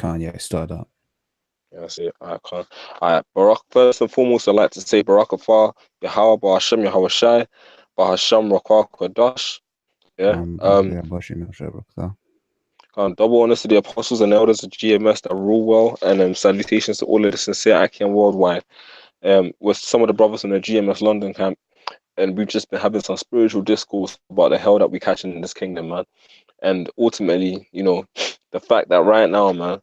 Kanye started up. Yeah, that's it. I can't. Barak, first and foremost, I'd like to say Barak Afar, Yahweh, Bahasham, Yahweh Shai, Bahasham, Rakwa, Kodash. Yeah. Yeah, Bashim Shabrak. Double honors to the apostles and elders of GMS that rule well, and salutations to all of the sincere Akian worldwide. With some of the brothers in the GMS London camp, and we've just been having some spiritual discourse about the hell that we catching in this kingdom, man. And ultimately, the fact that right now, man,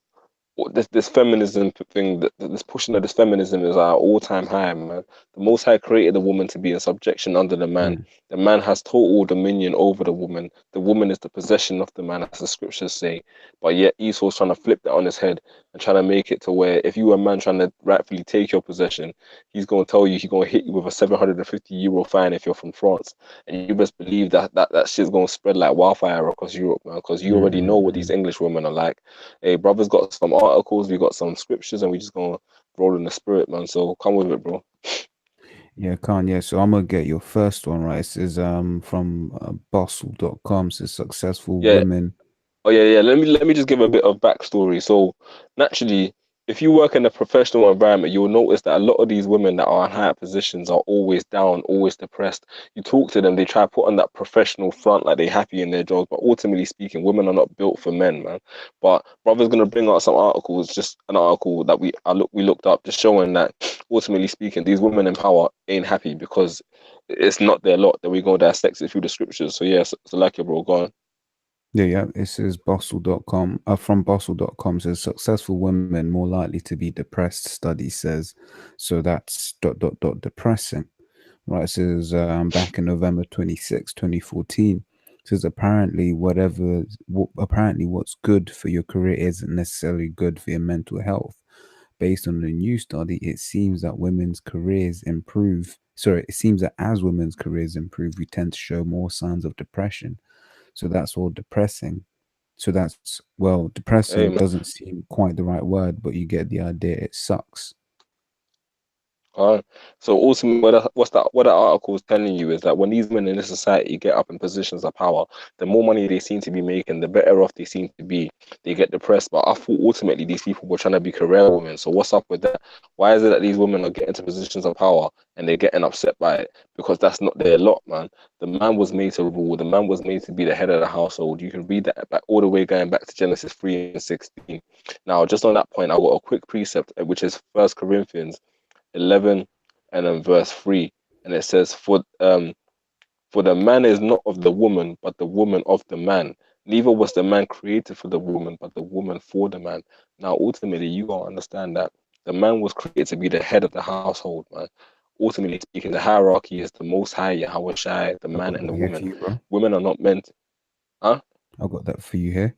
this feminism thing, this pushing of this feminism is at an all-time high, man. The Most High created the woman to be in subjection under the man. Mm. The man has total dominion over the woman. The woman is the possession of the man, as the scriptures say. But yet Esau's trying to flip that on his head and trying to make it to where if you a man trying to rightfully take your possession, he's going to tell you he's going to hit you with a 750 euro fine if you're from France. And you best believe that shit's going to spread like wildfire across Europe, man, because you already know what these English women are like. Hey, brother's got some articles, we got some scriptures, and we just gonna roll in the spirit, man. So come with it, bro. Yeah, Kanye. So I'm gonna get your first one right. It says from bustle.com, says successful Yeah. women. Oh yeah. Let me just give a bit of backstory. So naturally, if you work in a professional environment, you'll notice that a lot of these women that are in higher positions are always down, always depressed. You talk to them, they try to put on that professional front like they're happy in their jobs, but ultimately speaking, women are not built for men, man. But brother's gonna bring out some articles, just an article that we looked up, just showing that ultimately speaking, these women in power ain't happy because it's not their lot that we go dissect it through the scriptures. So yes, so like it, bro, go on. Yeah. It says bustle.com. From bustle.com says successful women more likely to be depressed, study says. So that's depressing. Right. It says back in November 26, 2014. It says apparently what's good for your career isn't necessarily good for your mental health. Based on the new study, it seems that women's careers improve. Sorry, it seems that as women's careers improve, we tend to show more signs of depression. So that's all depressing. So that's, well, Hey, depressing man. doesn't seem quite the right word, but you get the idea. It sucks. Uh, so ultimately, what that article is telling you is that when these men in this society get up in positions of power, the more money they seem to be making, the better off they seem to be. They get depressed. But I thought ultimately these people were trying to be career women. So what's up with that? Why is it that these women are getting to positions of power and they're getting upset by it? Because that's not their lot, man. The man was made to rule. The man was made to be the head of the household. You can read that back all the way going back to Genesis 3 and 16. Now, just on that point, I got a quick precept, which is First Corinthians 11 and then verse 3, and it says for the man is not of the woman but the woman of the man, neither was the man created for the woman but the woman for the man. Now ultimately you gotta understand that the man was created to be the head of the household, man. Ultimately speaking, the hierarchy is the Most High, Yahweh Shai, the I've man got and the that here for woman. you, bro. Women are not meant. Huh? I've got that for you here.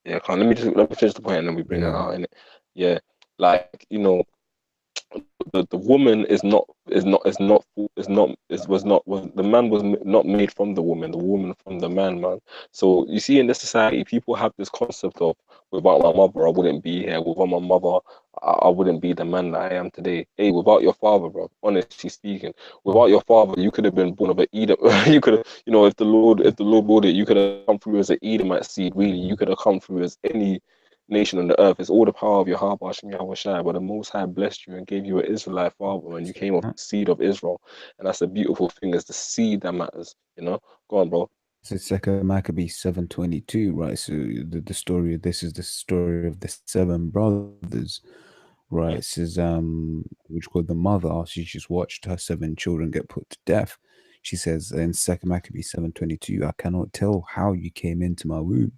Yeah, let me finish the point and then we bring it Yeah. out in it. Yeah, like the woman was the man was not made from the woman from the man, man. So you see in this society people have this concept of without my mother I wouldn't be here, without my mother I wouldn't be the man that I am today. Hey, without your father, bro, honestly speaking, without your father you could have been born of an Edom. You could have, if the Lord willed it, you could have come through as an Edomite seed. Really, you could have come through as any nation on the earth. It's all the power of your heart, Hashem Yahweh Shai. But the Most High blessed you and gave you an Israelite father, and you came of the seed of Israel. And that's the beautiful thing, is the seed that matters. Go on, bro. So Second Maccabees 7:22, right? So the story of this is the story of the seven brothers, right? It says which called the mother, she just watched her seven children get put to death. She says in Second Maccabees 7:22, I cannot tell how you came into my womb,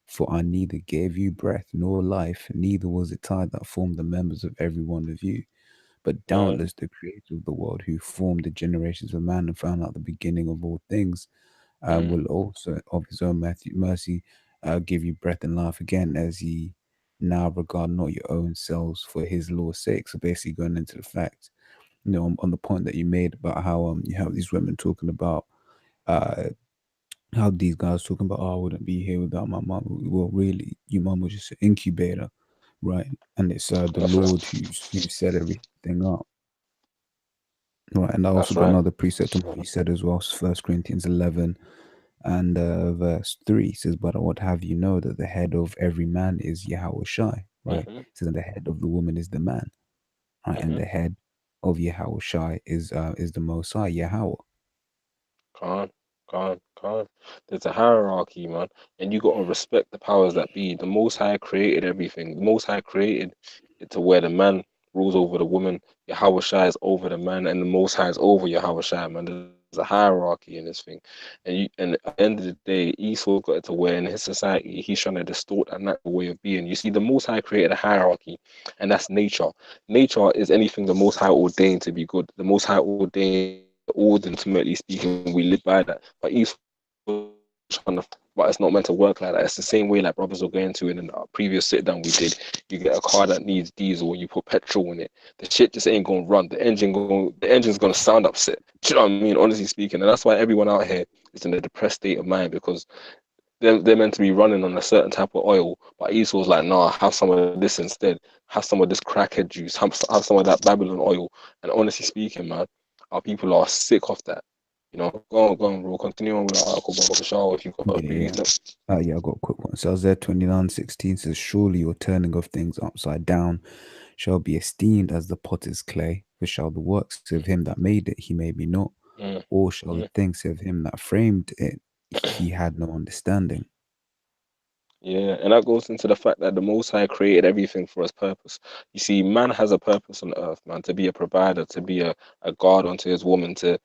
for I neither gave you breath nor life, neither was it I that formed the members of every one of you. But Mm, doubtless the creator of the world, who formed the generations of man and found out the beginning of all things, mm, will also of his own mercy give you breath and life again, as he now regard not your own selves for his law's sake. So basically going into the fact, on the point that you made about how you have these women talking about uh how these guys talking about, oh, I wouldn't be here without my mom. Well, really, your mom was just an incubator, right? And it's the that's Lord right. who set everything up. Right, and I also That's got right. another precept on what you said as well, First Corinthians 11, And verse 3 says, "But I would have you know that the head of every man is Yahweh Shai," right? Mm-hmm. It says, "And the head of the woman is the man," right? And Mm-hmm. the head of Yahweh Shai is the Most High, Yahweh. Can't, can't. There's a hierarchy, man, and you gotta respect the powers that be. The Most High created everything. The Most High created it to where the man rules over the woman, Yahweh Shai is over the man, and the Most High is over Yahweh Shai, man. There's a hierarchy in this thing, and at the end of the day, Esau got it to where in his society he's trying to distort that natural way of being. You see, the Most High created a hierarchy, and that's nature. Nature is anything the Most High ordained to be good. The Most High ordained ultimately speaking, we live by that. But Esau trying to, but it's not meant to work like that. It's the same way like brothers were going to in a previous sit down we did. You get a car that needs diesel and you put petrol in it. The shit just ain't gonna run. The engine's gonna sound upset. Do you know what I mean? Honestly speaking, and that's why everyone out here is in a depressed state of mind because they're meant to be running on a certain type of oil, but Esau's like, nah, have some of this instead. Have some of this crackhead juice. Have some of that Babylon oil. And honestly speaking, man, our people are sick of that. You know, go on, bro. Continue on with the article, Baba Bashar, if you've got a Yeah, previous yeah. note. Yeah, I got a quick one. So Isaiah 29:16 says, "Surely your turning of things upside down shall be esteemed as the potter's clay, for shall the works of him that made it, he made me not, Mm, or shall the mm. things of him that framed it, he had no understanding." Yeah, and that goes into the fact that the Most High created everything for his purpose. You see, man has a purpose on earth, man, to be a provider, to be a guard unto his woman, to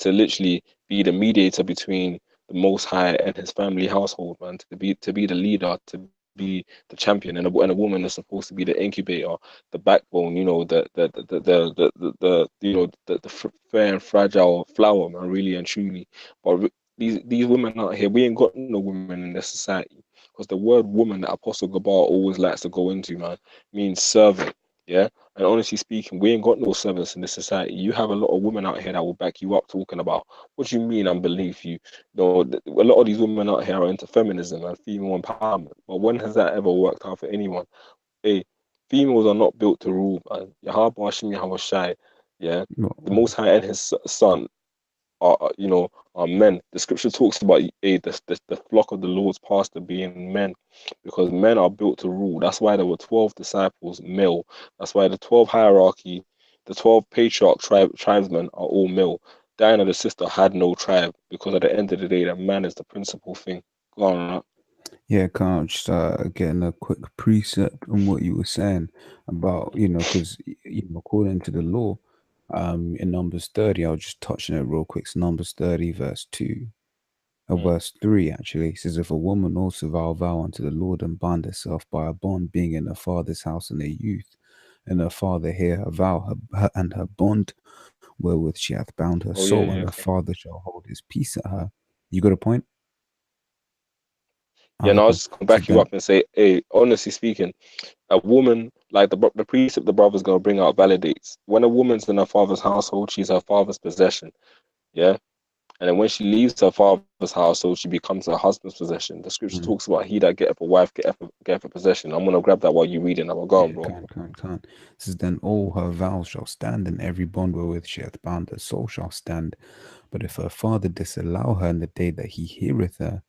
literally be the mediator between the Most High and his family household, man, to be the leader, to be the champion, and a woman is supposed to be the incubator, the backbone, you know, the fair and fragile flower, man, really and truly. But these women out here, we ain't got no women in this society. Because the word woman that Apostle Gabar always likes to go into, man, means servant. Yeah. And honestly speaking, we ain't got no servants in this society. You have a lot of women out here that will back you up talking about what do you mean and believe you. No, a lot of these women out here are into feminism and female empowerment. But when has that ever worked out for anyone? Hey, females are not built to rule, man. Yahweh Hashem Yahweh Shai. Yeah. The Well, Most High and his son are men. The scripture talks about the flock of the Lord's pastor being men, because men are built to rule. That's why there were 12 disciples, male. That's why the 12 hierarchy, the 12 patriarch tribesmen are all male. Diana, the sister, had no tribe because at the end of the day, that man is the principal thing. Go on, right? yeah, can't just getting a quick precept on what you were saying about, because according to the law, in Numbers 30, I'll just touch on it real quick. So Numbers 30, verse 2. Mm. Verse 3 actually says, "If a woman also vow unto the Lord and bind herself by a bond, being in her father's house in her youth, and her father hear her vow and her bond wherewith she hath bound her Oh yeah, soul, and yeah. her father shall hold his peace at her." You got a point? All Yeah, right, no, I was cool. just gonna So back you then, up and say, hey, honestly speaking, a woman like the precept the brother's gonna bring out validates. When a woman's in her father's household, she's her father's possession. Yeah. And then when she leaves her father's household, she becomes her husband's possession. The scripture mm, talks about he that getteth a wife getteth a possession. I'm gonna grab that while you read it. I'm go on, yeah, bro. can't. It says, "Then all her vows shall stand, and every bond wherewith she hath bound her soul shall stand. But if her father disallow her in the day that he heareth her,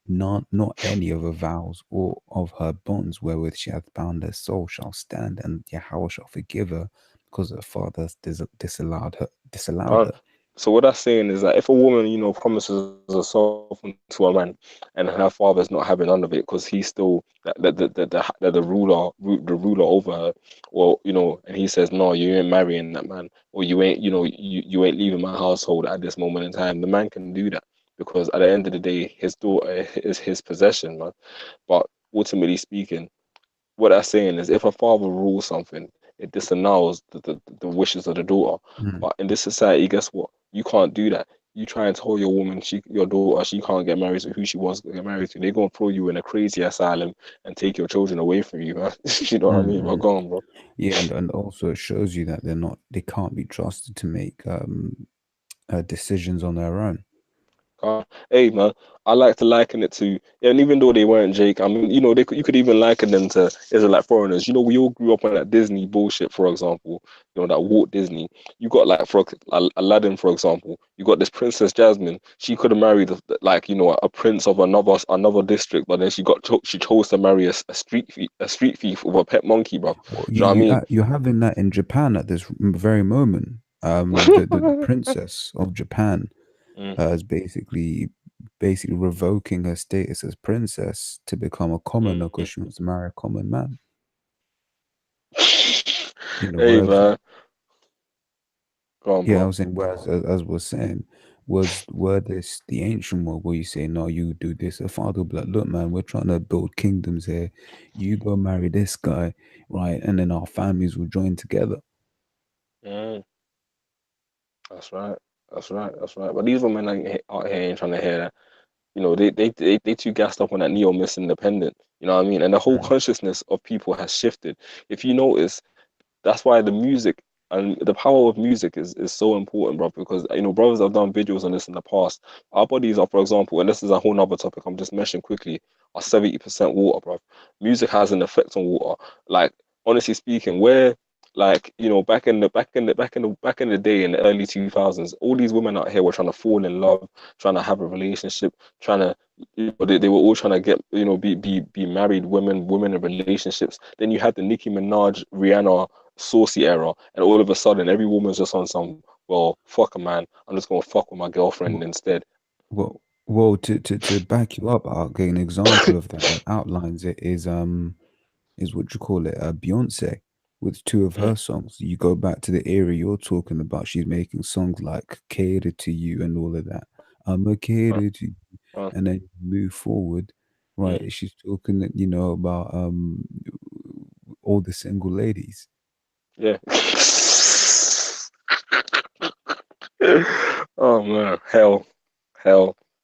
not any of her vows or of her bonds wherewith she hath bound her soul shall stand, and Yahweh shall forgive her, because her father has disallowed Go. her." So what that's saying is that if a woman, promises herself to a man, and her father's not having none of it because he's still the ruler over her, or and he says no, you ain't marrying that man, or you ain't, you ain't leaving my household at this moment in time. The man can do that because at the end of the day, his daughter is his possession, man. But ultimately speaking, what that's saying is if a father rules something, it disannuls the wishes of the daughter. Mm, But in this society, guess what? You can't do that. You try and tell your woman, your daughter, she can't get married to who she wants to get married to. They're gonna throw you in a crazy asylum and take your children away from you, man. You know what I mm, mean? But mm. go on, bro. Yeah, and also it shows you that they can't be trusted to make decisions on their own. Hey man, I like to liken it to, and even though they weren't Jake, I mean, you could even liken them to Israelite foreigners. We all grew up on that Disney bullshit, for example. That Walt Disney. You got like for Aladdin, for example. You got this Princess Jasmine. She could have married like a prince of another district, but then she chose to marry a street thief with a pet monkey, bro. Well, Do you know what I mean? you're having that in Japan at this very moment. The princess of Japan Mm, is basically revoking her status as princess to become a commoner mm. because she wants to marry a common man. Hey Whereas man, go on, yeah, I bro. was saying whereas as we're saying were this the ancient world where you say no, you do this. A father will be like, look, man, we're trying to build kingdoms here. You go marry this guy, right? And then our families will join together. Mm, that's right. That's right. That's right. But these women out here ain't trying to hear that. They too gassed up on that neo miss independent. You know what I mean? And the whole Mm. consciousness of people has shifted. If you notice, that's why the music and the power of music is so important, bro. Because brothers have done videos on this in the past. Our bodies are, for example, and this is a whole nother topic I'm just mentioning quickly, are 70% water, bro. Music has an effect on water. Like, honestly speaking, where like back in the day in the early 2000s, all these women out here were trying to fall in love, trying to have a relationship, trying to they were all trying to get be married women in relationships. Then you had the Nicki Minaj, Rihanna, saucy era, and all of a sudden every woman's just on some, well, fuck a man, I'm just gonna fuck with my girlfriend Well, instead. well, to back you up, I'll get an example of that that outlines it is what you call it, Beyonce with two of Mm, her songs. You go back to the era you're talking about. She's making songs like "Cater to You" and all of that. I'm a uh, cater to you, uh, and then move forward, mm. right? She's talking, about all the single ladies. Yeah. Oh man, hell,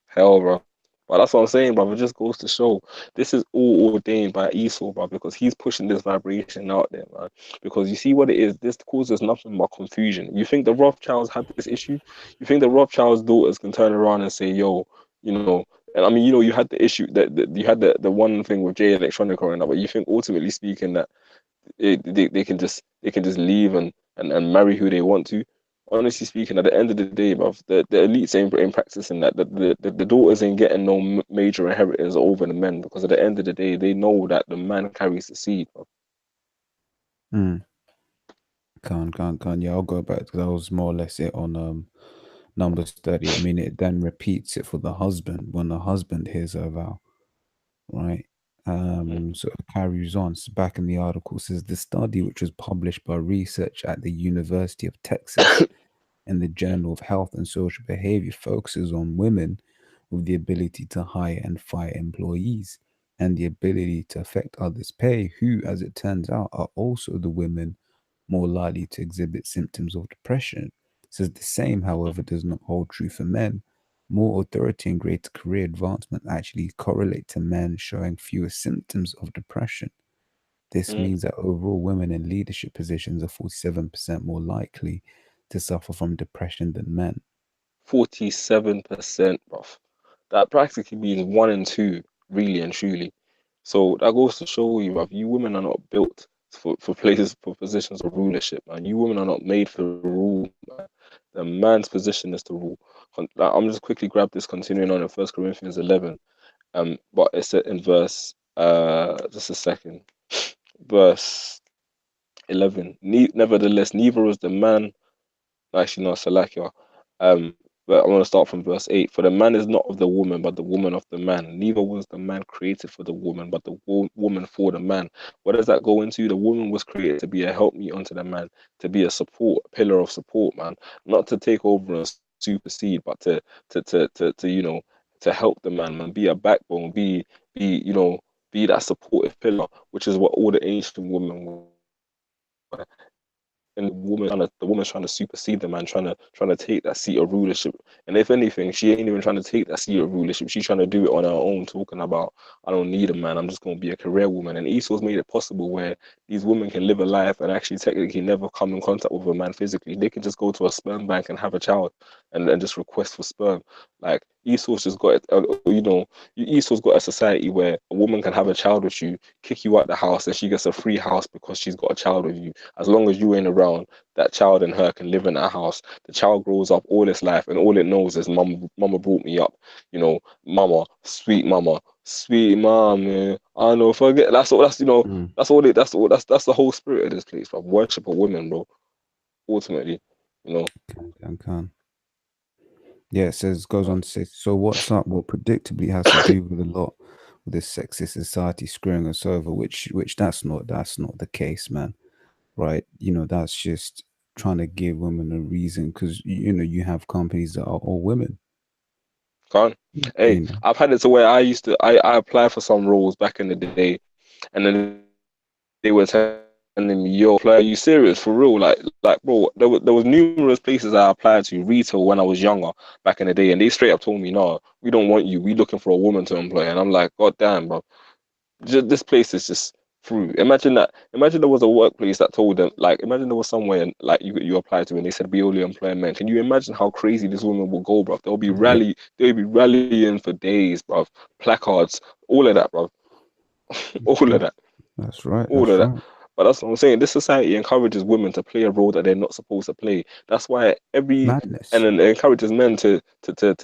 hell, bro. But that's what I'm saying, bro. It just goes to show this is all ordained by Esau, bro, because he's pushing this vibration out there, man. Because you see what it is, this causes nothing but confusion. You think the Rothschilds had this issue? You think the Rothschilds' daughters can turn around and say, yo, and I mean, you had the issue that you had the one thing with Jay Electronica and that, but you think ultimately speaking that they can just leave and marry who they want to. Honestly speaking, at the end of the day, bruv, the elites ain't practicing that. The daughters ain't getting no major inheritance over the men because at the end of the day, they know that the man carries the seed, bruv. Mm. Can't. Yeah, I'll go back because that was more or less it on Numbers 30. I mean, it then repeats it for the husband when the husband hears her vow, right? Mm, So it carries on. So back in the article says the study, which was published by research at the University of Texas and the mm, Journal of Health and Social Behavior, focuses on women with the ability to hire and fire employees and the ability to affect others' pay, who, as it turns out, are also the women more likely to exhibit symptoms of depression. It says the same, mhm, however, does not hold true for men. More authority and greater career advancement actually correlate to men showing fewer symptoms of depression. This mm. means that overall women in leadership positions are 47% more likely to suffer from depression than men. 47%, bruv. That practically means one in two, really and truly. So that goes to show you, bruv, you women are not built for places, for positions of rulership, man. You women are not made for rule, man. The man's position is to rule. Like, I'm just quickly grab this, continuing on in First Corinthians 11. But it's in verse, just a second, verse 11. Nevertheless, neither is the man. Actually, no, Salakia. But I want to start from verse 8. For the man is not of the woman, but the woman of the man. Neither was the man created for the woman, but the woman for the man. What does that go into? The woman was created to be a helpmeet unto the man, to be a support, a pillar of support, man. Not to take over and supersede, but to help the man, be a backbone, be, be that supportive pillar, which is what all the ancient women were, and the woman's trying to supersede the man, trying to take that seat of rulership. And if anything, she ain't even trying to take that seat of rulership. She's trying to do it on her own, talking about, I don't need a man. I'm just going to be a career woman. And Esau's made it possible where these women can live a life and actually technically never come in contact with a man physically. They can just go to a sperm bank and have a child and just request for sperm. Like Esau's just got Esau's got a society where a woman can have a child with you, kick you out the house, and she gets a free house because she's got a child with you. As long as you ain't around, that child and her can live in that house. The child grows up all its life, and all it knows is mama brought me up. Mama, sweet mom, man. I don't know, forget. Mm. That's all it. That's the whole spirit of this place, bro. Worship of women, bro. Ultimately, you know. Can. Yeah, it says goes Uh, on to say, so what's up? What predictably has to do with a lot with this sexist society screwing us over, which that's not the case, man. Right? That's just trying to give women a reason because you have companies that are all women. Can't. Hey, You know. I've had it to where I applied for some roles back in the day, and then they were telling me, "Yo, are you serious for real? Bro, there was numerous places I applied to retail when I was younger back in the day, and they straight up told me, no, we don't want you. We looking for a woman to employ." And I'm like, God damn, bro, this place is just through. Imagine that. Imagine there was a workplace that told them, like, imagine there was somewhere like you applied to, and they said we only employ men. Can you imagine how crazy this woman will go, bro? Yep, They'll be rallying for days, bro. Placards, all of that, bro. All of that's, that. that's right. All That's of that. right. But that's what I'm saying. This society encourages women to play a role that they're not supposed to play. That's why and Madness. then it encourages men to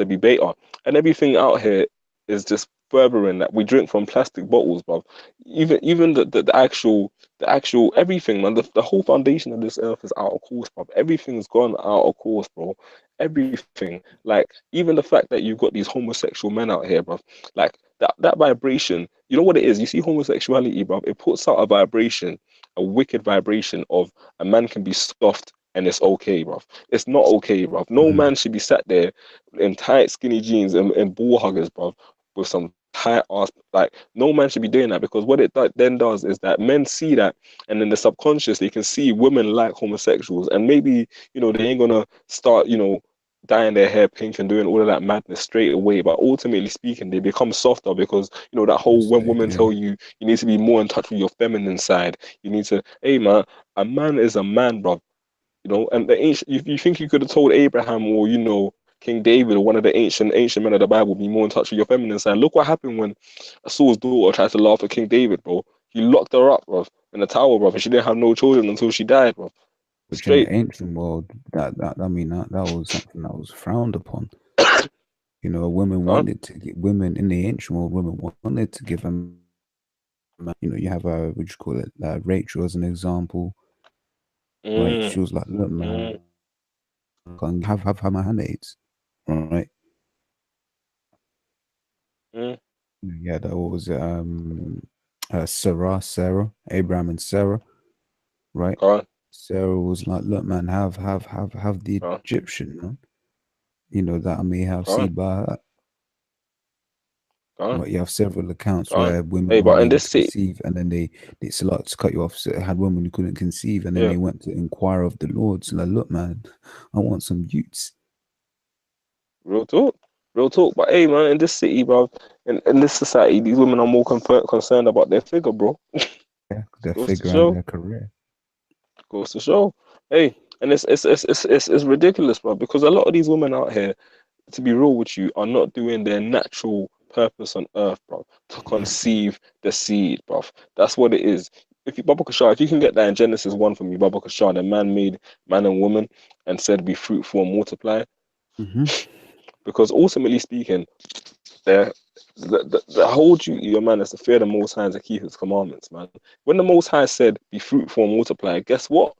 be beta. And everything out here is just furthering that. We drink from plastic bottles, bro. Even the actual everything, man. The whole foundation of this earth is out of course, bro. Everything's gone out of course, bro. Everything. Like even the fact that you've got these homosexual men out here, bro. Like that vibration, you know what it is? You see homosexuality, bro, it puts out a vibration, a wicked vibration of a man can be soft and it's okay, bro. It's not okay, bro. No Mhm. man should be sat there in tight, skinny jeans and ball huggers, bro, with some tight ass. Like, no man should be doing that because what then does is that men see that, and then the subconscious, they can see women like homosexuals, and maybe, they ain't gonna start, dyeing their hair pink and doing all of that madness straight away. But ultimately speaking, they become softer because that whole when women Yeah. tell you you need to be more in touch with your feminine side. You need to, hey man, a man is a man, bro. And the ancient, you think you could have told Abraham or King David or one of the ancient men of the Bible be more in touch with your feminine side. Look what happened when Saul's daughter tried to laugh at King David, bro. He locked her up, bro, in the tower, bro, and she didn't have no children until she died, bro. Which in the Straight. ancient world, that I mean, that was something that was frowned upon. Women Huh? wanted to get women in the ancient world. Women wanted to give them. You have what you call it, Rachel as an example, right? Mm, She was like, "Look, man, mm, can have my handmaids, right?" mm. Yeah, that was Sarah, Abraham and Sarah, right? Go on, Sarah was like, "Look, man, have the go on, Egyptian, man. That I may have go on, seed by her." go on, Right, you have several accounts go on. where women Hey, weren't but in able this to city, conceive, and then they select to cut you off. So it had women who couldn't conceive, and then yeah, they went to inquire of the Lord. So like, look, man, I want some youths. real talk. Real talk. But hey, man, in this city, bro, in this society, these women are more concerned about their figure, bro. Yeah, their Goes to figure and show. their career. Goes to show. Hey, and it's ridiculous, bro, because a lot of these women out here, to be real with you, are not doing their natural purpose on earth, bro, to conceive the seed, bro. That's what it is. Baba Kashar, if you can get that in Genesis 1 for me, Baba Kashar, the man made man and woman and said, be fruitful and multiply. Hmm. Because ultimately speaking, the, the whole duty of man is to fear the Most High and to keep his commandments, man. When the Most High said, be fruitful and multiply, guess what?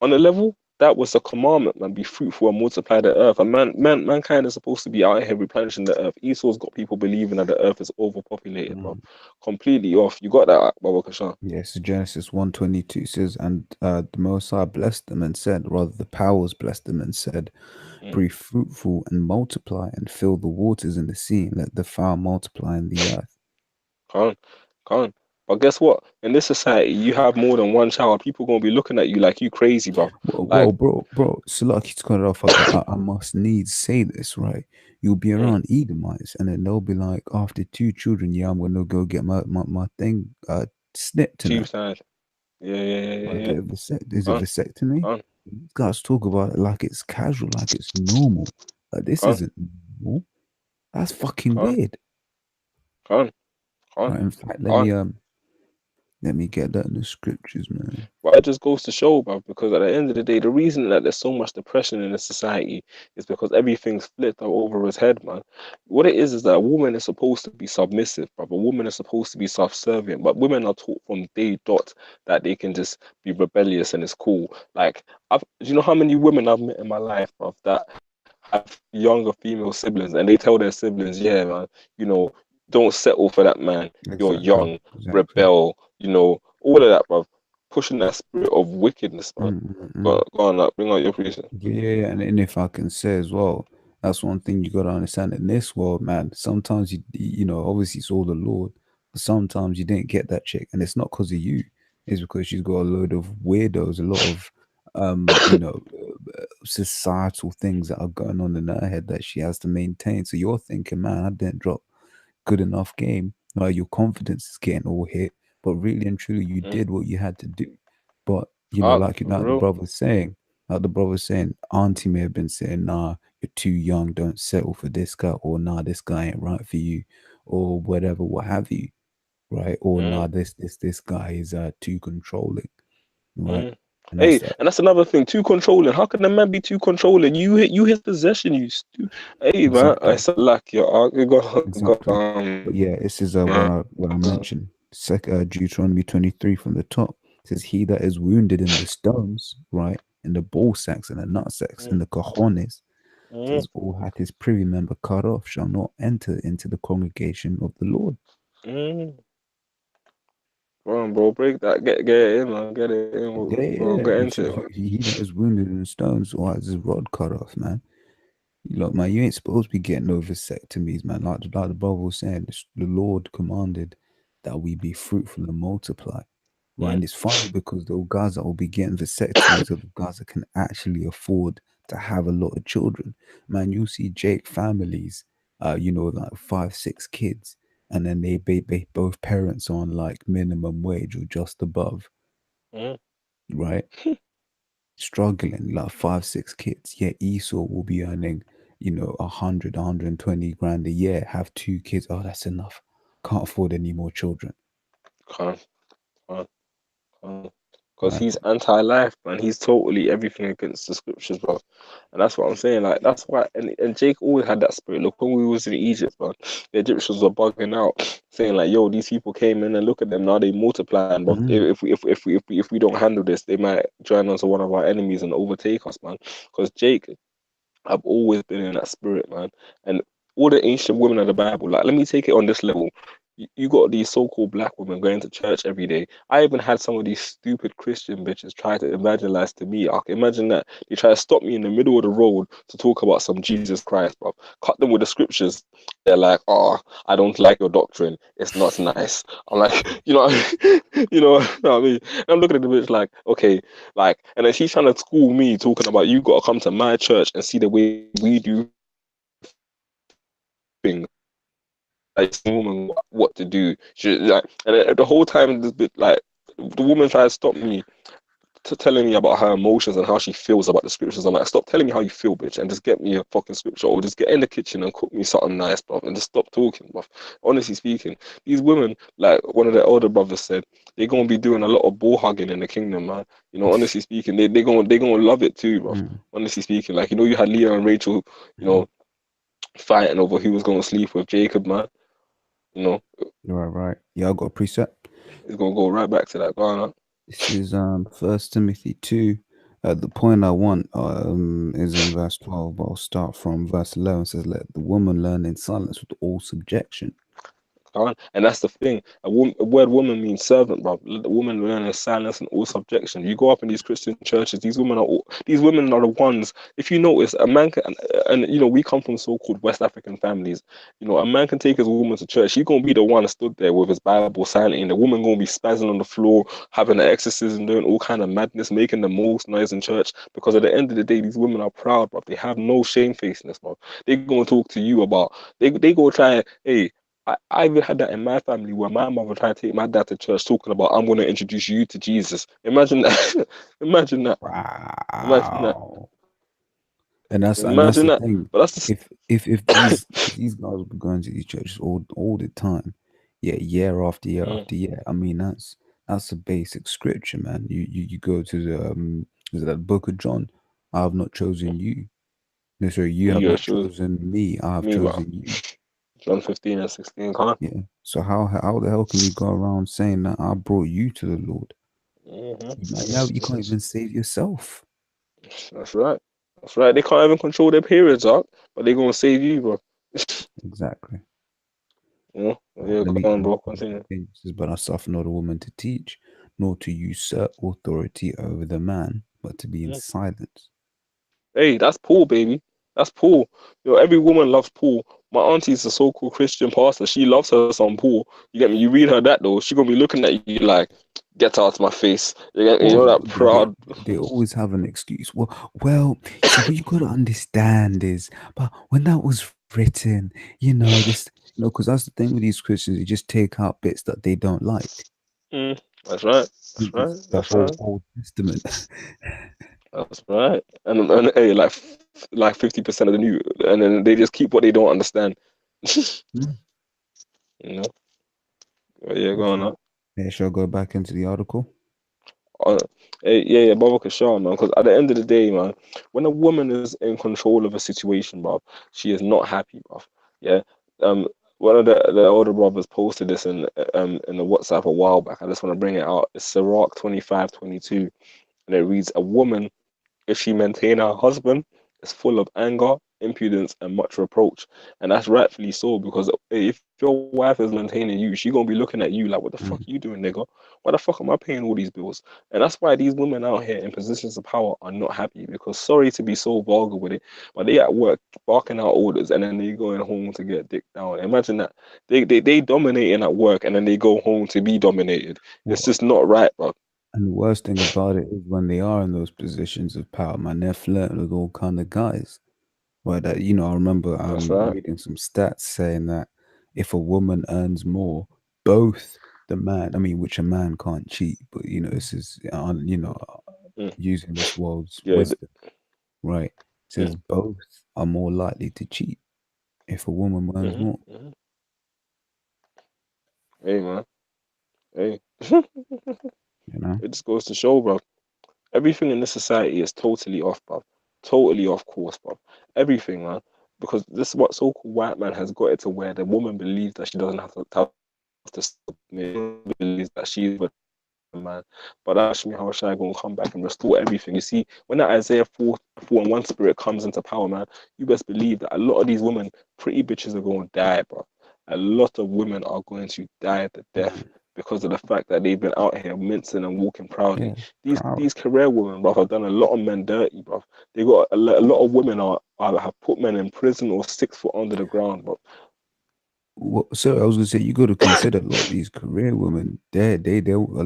On a level, that was a commandment, man. Be fruitful and multiply the earth. And mankind is supposed to be out here replenishing the earth. Esau's got people believing that the earth is overpopulated, bro. Mm. Completely off. You got that, Baba Kashan? Yes, Genesis 1:22 says, and the Most High blessed them and said, rather the powers blessed them and said, Mm. be fruitful and multiply and fill the waters in the sea, and let the fowl multiply in the earth. Can't, can't. But guess what? In this society, you have more than one child. People gonna be looking at you like you crazy, bro. Well, Like, bro, Salaki to cut it off. I must needs say this, right? You'll be mm, around Edomites, and then they'll be like, after two children, yeah, I'm gonna go get my thing snipped in it. cheap side. Yeah, yeah, yeah, yeah, Like, yeah. is it Can't, vasectomy? can't, These guys talk about it like it's casual, like it's normal. Like this can't. isn't normal. That's fucking Can't, weird. can't, can't, Right, in fact, can't. let me get that in the scriptures, man. But it just goes to show, bro, because at the end of the day, the reason that there's so much depression in the society is because everything's flipped over his head, man. What it is that a woman is supposed to be submissive, bro. A woman is supposed to be subservient, but women are taught from day dot that they can just be rebellious and it's cool. Like, do you know how many women I've met in my life, bro, that have younger female siblings and they tell their siblings, yeah, man, you know, don't settle for that man. You're Exactly, young, exactly. rebel, all of that, bro. Pushing that spirit of wickedness, man. Mm-mm. Go on, like, bring out your reason. Yeah, and if I can say as well, that's one thing you gotta understand in this world, man. Sometimes obviously it's all the Lord, but sometimes you didn't get that chick, and it's not because of you. It's because she's got a load of weirdos, a lot of societal things that are going on in her head that she has to maintain. So you're thinking, man, I didn't drop good enough game. Your confidence is getting all hit, but really and truly, you Mm. did what you had to do. But Ah, for like the real. brother's saying, Auntie may have been saying, nah, you're too young, don't settle for this guy, or nah, this guy ain't right for you, or whatever, what have you, right? Or Mm, nah, this guy is too controlling, right? mm. And that's Hey, that. and that's another thing. Too controlling. How can a man be too controlling? You his possession. Hey, man. Exactly. It's a lack. You got Exactly. But yeah, this is man. what I mentioned. Deuteronomy 23 from the top. It says, he that is wounded in the stones, right, in the ball sacks and the nut sacks Mm, and the cojones, mm, says, or hath his privy member cut off, shall not enter into the congregation of the Lord. mm. Go on, bro. Break that. Get it in, man. Get it in. Yeah, Go on, yeah. get It into says, it, man. he that is wounded in the stones, or has his rod cut off, man. Look, man, you ain't supposed to be getting no vasectomies, man. Like the Bible was saying, the Lord commanded that we be fruitful and multiply. Right. Mm, And it's funny because the guys that will be getting vasectomies are the guys that can actually afford to have a lot of children. Man, you see Jake families, like 5, 6 kids, and then they both parents on like minimum wage or just above, mm. right? Struggling like 5, 6 kids. Yet Esau will be earning, 120 grand a year, have 2 kids. Oh, that's enough. Can't afford any more children. Can't, can't, can't. Because Right. he's anti-life, man. He's totally everything against the scriptures, bro. And that's what I'm saying. Like that's why. And Jake always had that spirit. Look, when we was in Egypt, man, the Egyptians were bugging out, saying like, "Yo, these people came in and look at them now. They multiplying, bro. Mm, If we don't handle this, they might join us as one of our enemies and overtake us, man." Because Jake, I've always been in that spirit, man. And all the ancient women of the Bible, like, let me take it on this level. You got these so-called black women going to church every day. I even had some of these stupid Christian bitches try to evangelize to me. I can imagine that. They try to stop me in the middle of the road to talk about some Jesus Christ, bro. Cut them with the scriptures. They're like, oh, I don't like your doctrine. It's not nice. I'm like, what I mean? And I'm looking at the bitch like, okay, like, and then she's trying to school me, talking about you got to come to my church and see the way we do things. Like, woman, what to do? And the whole time, this bit like the woman tried to stop me to telling me about her emotions and how she feels about the scriptures. I'm like, stop telling me how you feel, bitch, and just get me a fucking scripture, or just get in the kitchen and cook me something nice, bro, and just stop talking, bro. Honestly speaking, these women, like one of the older brothers said, they're gonna be doing a lot of ball hugging in the kingdom, man. Honestly speaking, they gonna love it too, bro. mm, Honestly speaking, like you had Leah and Rachel, you mm. know, fighting over who was gonna sleep with Jacob, man. You know, Right, right. Yeah, I got a precept. it's gonna go right back to that Ghana. This is First Timothy 2. The point I want is in verse 12, but I'll start from verse 11. It says, let the woman learn in silence with all subjection. And that's the thing. A word woman means servant, bro. The woman learn silence and all subjection. You go up in these Christian churches, these women are the ones. If you notice, a man can, and we come from so-called West African families. A man can take his woman to church. He's gonna be the one stood there with his Bible silent, and the woman gonna be spazzing on the floor, having an exorcism, doing all kind of madness, making the most noise in church. Because at the end of the day, these women are proud, bro. They have no shamefacedness, bro. They gonna talk to you about. They go try. Hey, I even had that in my family where my mother tried to take my dad to church talking about, I'm going to introduce you to Jesus. Imagine that. Imagine that. Imagine that. Wow. And that's Imagine the that. thing. But that's If these, because these guys were going to these churches all the time, yeah, year after year mm, after year. I mean, that's a basic scripture, man. You go to the is it that book of John? I have not chosen you. No, sorry, you have yeah, not sure. chosen me. I have Me, bro. chosen you. John 15 and 16, can't. Yeah. So how the hell can you go around saying that I brought you to the Lord? You can't Mm-hmm. even save yourself. That's right. That's right. They can't even control their periods, up, but they're gonna save you, bro. Exactly. Yeah, Let go me on, let me bro. continue. Continue. It says, but I suffer not a woman to teach, nor to usurp authority over the man, but to be in Mm. silence. Hey, that's Paul, baby. That's Paul. Yo, every woman loves Paul. My auntie's a so-called Christian pastor. She loves her son Paul. You get me? You read her that though, she gonna be looking at you like, "Get out of my face." You get me? You Well, know that they, they, proud. they always have an excuse. Well, see, what you got to understand is, but when that was written, this, because that's the thing with these Christians, they just take out bits that they don't like. Mm, that's right. That's It's right. the That's right. whole Old Testament. That's right. And hey, like 50% of the new, and then they just keep what they don't understand. Mm. You know. But yeah, go on Shall, now. yeah, shall I go back into the article? Uh, yeah, Baba Kashar, man. Because at the end of the day, man, when a woman is in control of a situation, bruv, she is not happy, bruv. Yeah. Um, one of the older brothers posted this in the WhatsApp a while back. I just want to bring it out. It's Sirach 25:22, and it reads, "A woman, if she maintain her husband, is full of anger, impudence, and much reproach." And that's rightfully so, because if your wife is maintaining you, she gonna be looking at you like, "What the fuck Mm. you doing, nigga? Why the fuck am I paying all these bills?" And that's why these women out here in positions of power are not happy, because sorry to be so vulgar with it, but they at work barking out orders and then they going home to get dick down. Imagine that. They dominating at work and then they go home to be dominated. It's Well, just not right, bro. and the worst thing about it is when they are in those positions of power, man, they're flirting with all kind of guys. Well, that I remember That's right. reading some stats saying that if a woman earns more, both the man, I mean, which a man can't cheat, but this is Mm, using this world's yeah. wisdom, right? Says Mm, both are more likely to cheat if a woman earns hmm more. hmm Hey, man. Hey. You know, It just goes to show, bro. Everything in this society is totally off, bro. Totally off course, bro. Everything, man. Because this is what so-called white man has got it to where the woman believes that she doesn't have to submit, believes that she's with the man. But that's me how Shai gonna come back and restore everything. You see, when that Isaiah 4 and 1 spirit comes into power, man, you best believe that a lot of these women, pretty bitches, are gonna die, bro. A lot of women are going to die to death mm, because of the fact that they've been out here mincing and walking proudly. yeah, These proud. career women, bro, have done a lot of men dirty, bro. They got a lot of women are have put men in prison or 6 foot under the ground, bro. Well, so I was gonna say you got to consider a lot of these career women.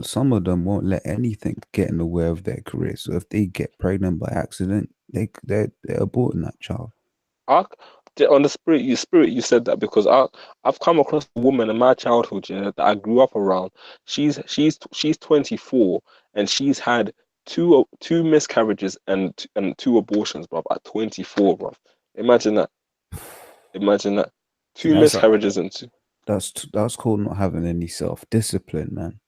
Some of them won't let anything get in the way of their career. So if they get pregnant by accident, they're aborting that child. I, on the spirit, you said that because I've come across a woman in my childhood, yeah, that I grew up around. She's 24 and she's had two miscarriages and 2 abortions, bro, at 24, bro. Imagine that. Imagine that. See, Two miscarriages and two. that's called not having any self discipline, man.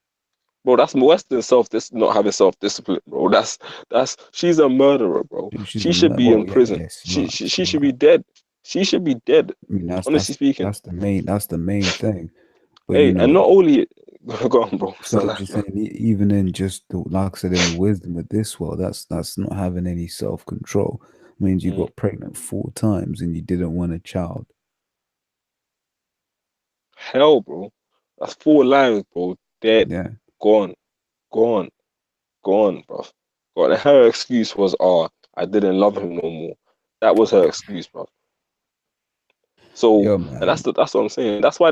Bro, that's worse than not having self discipline, bro. That's she's a murderer, bro. She's She a should be well, in yeah, prison. yes, She should be right. dead. She should be dead. I mean, Honestly speaking. that's the main thing. But Hey, and not only go on, bro. so So I was like, just saying, even in just like I said, in the wisdom of this world, that's not having any self control. Means you mm, got pregnant 4 times and you didn't want a child. hell, bro. That's 4 lives, bro. Dead, Yeah. gone, gone, gone, bro. Gone. And her excuse was, "Oh, I didn't love him no more." That was her excuse, bro. So, Yo, and man. that's what I'm saying. That's why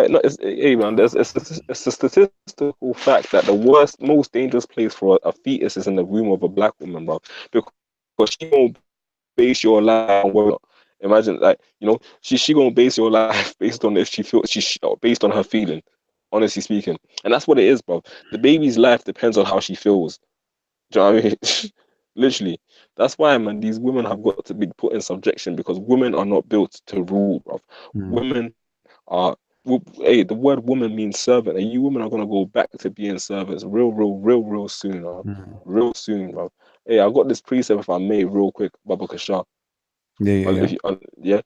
no, hey man, it's a statistical fact that the worst, most dangerous place for a fetus is in the womb of a black woman, bro. Because she gonna base your life on whether, imagine like she gonna base your life based on if she feels based on her feeling, honestly speaking, and that's what it is, bro. The baby's life depends on how she feels. Do you know what I mean? Literally. That's why, man, these women have got to be put in subjection because women are not built to rule, bruv. Mm, Women are, hey, the word woman means servant, and you women are gonna go back to being servants real soon, mm. real soon, bro. Hey, I got this precept if I may, real quick, Baba Kasha. Yeah, yeah, yeah. If you, yeah,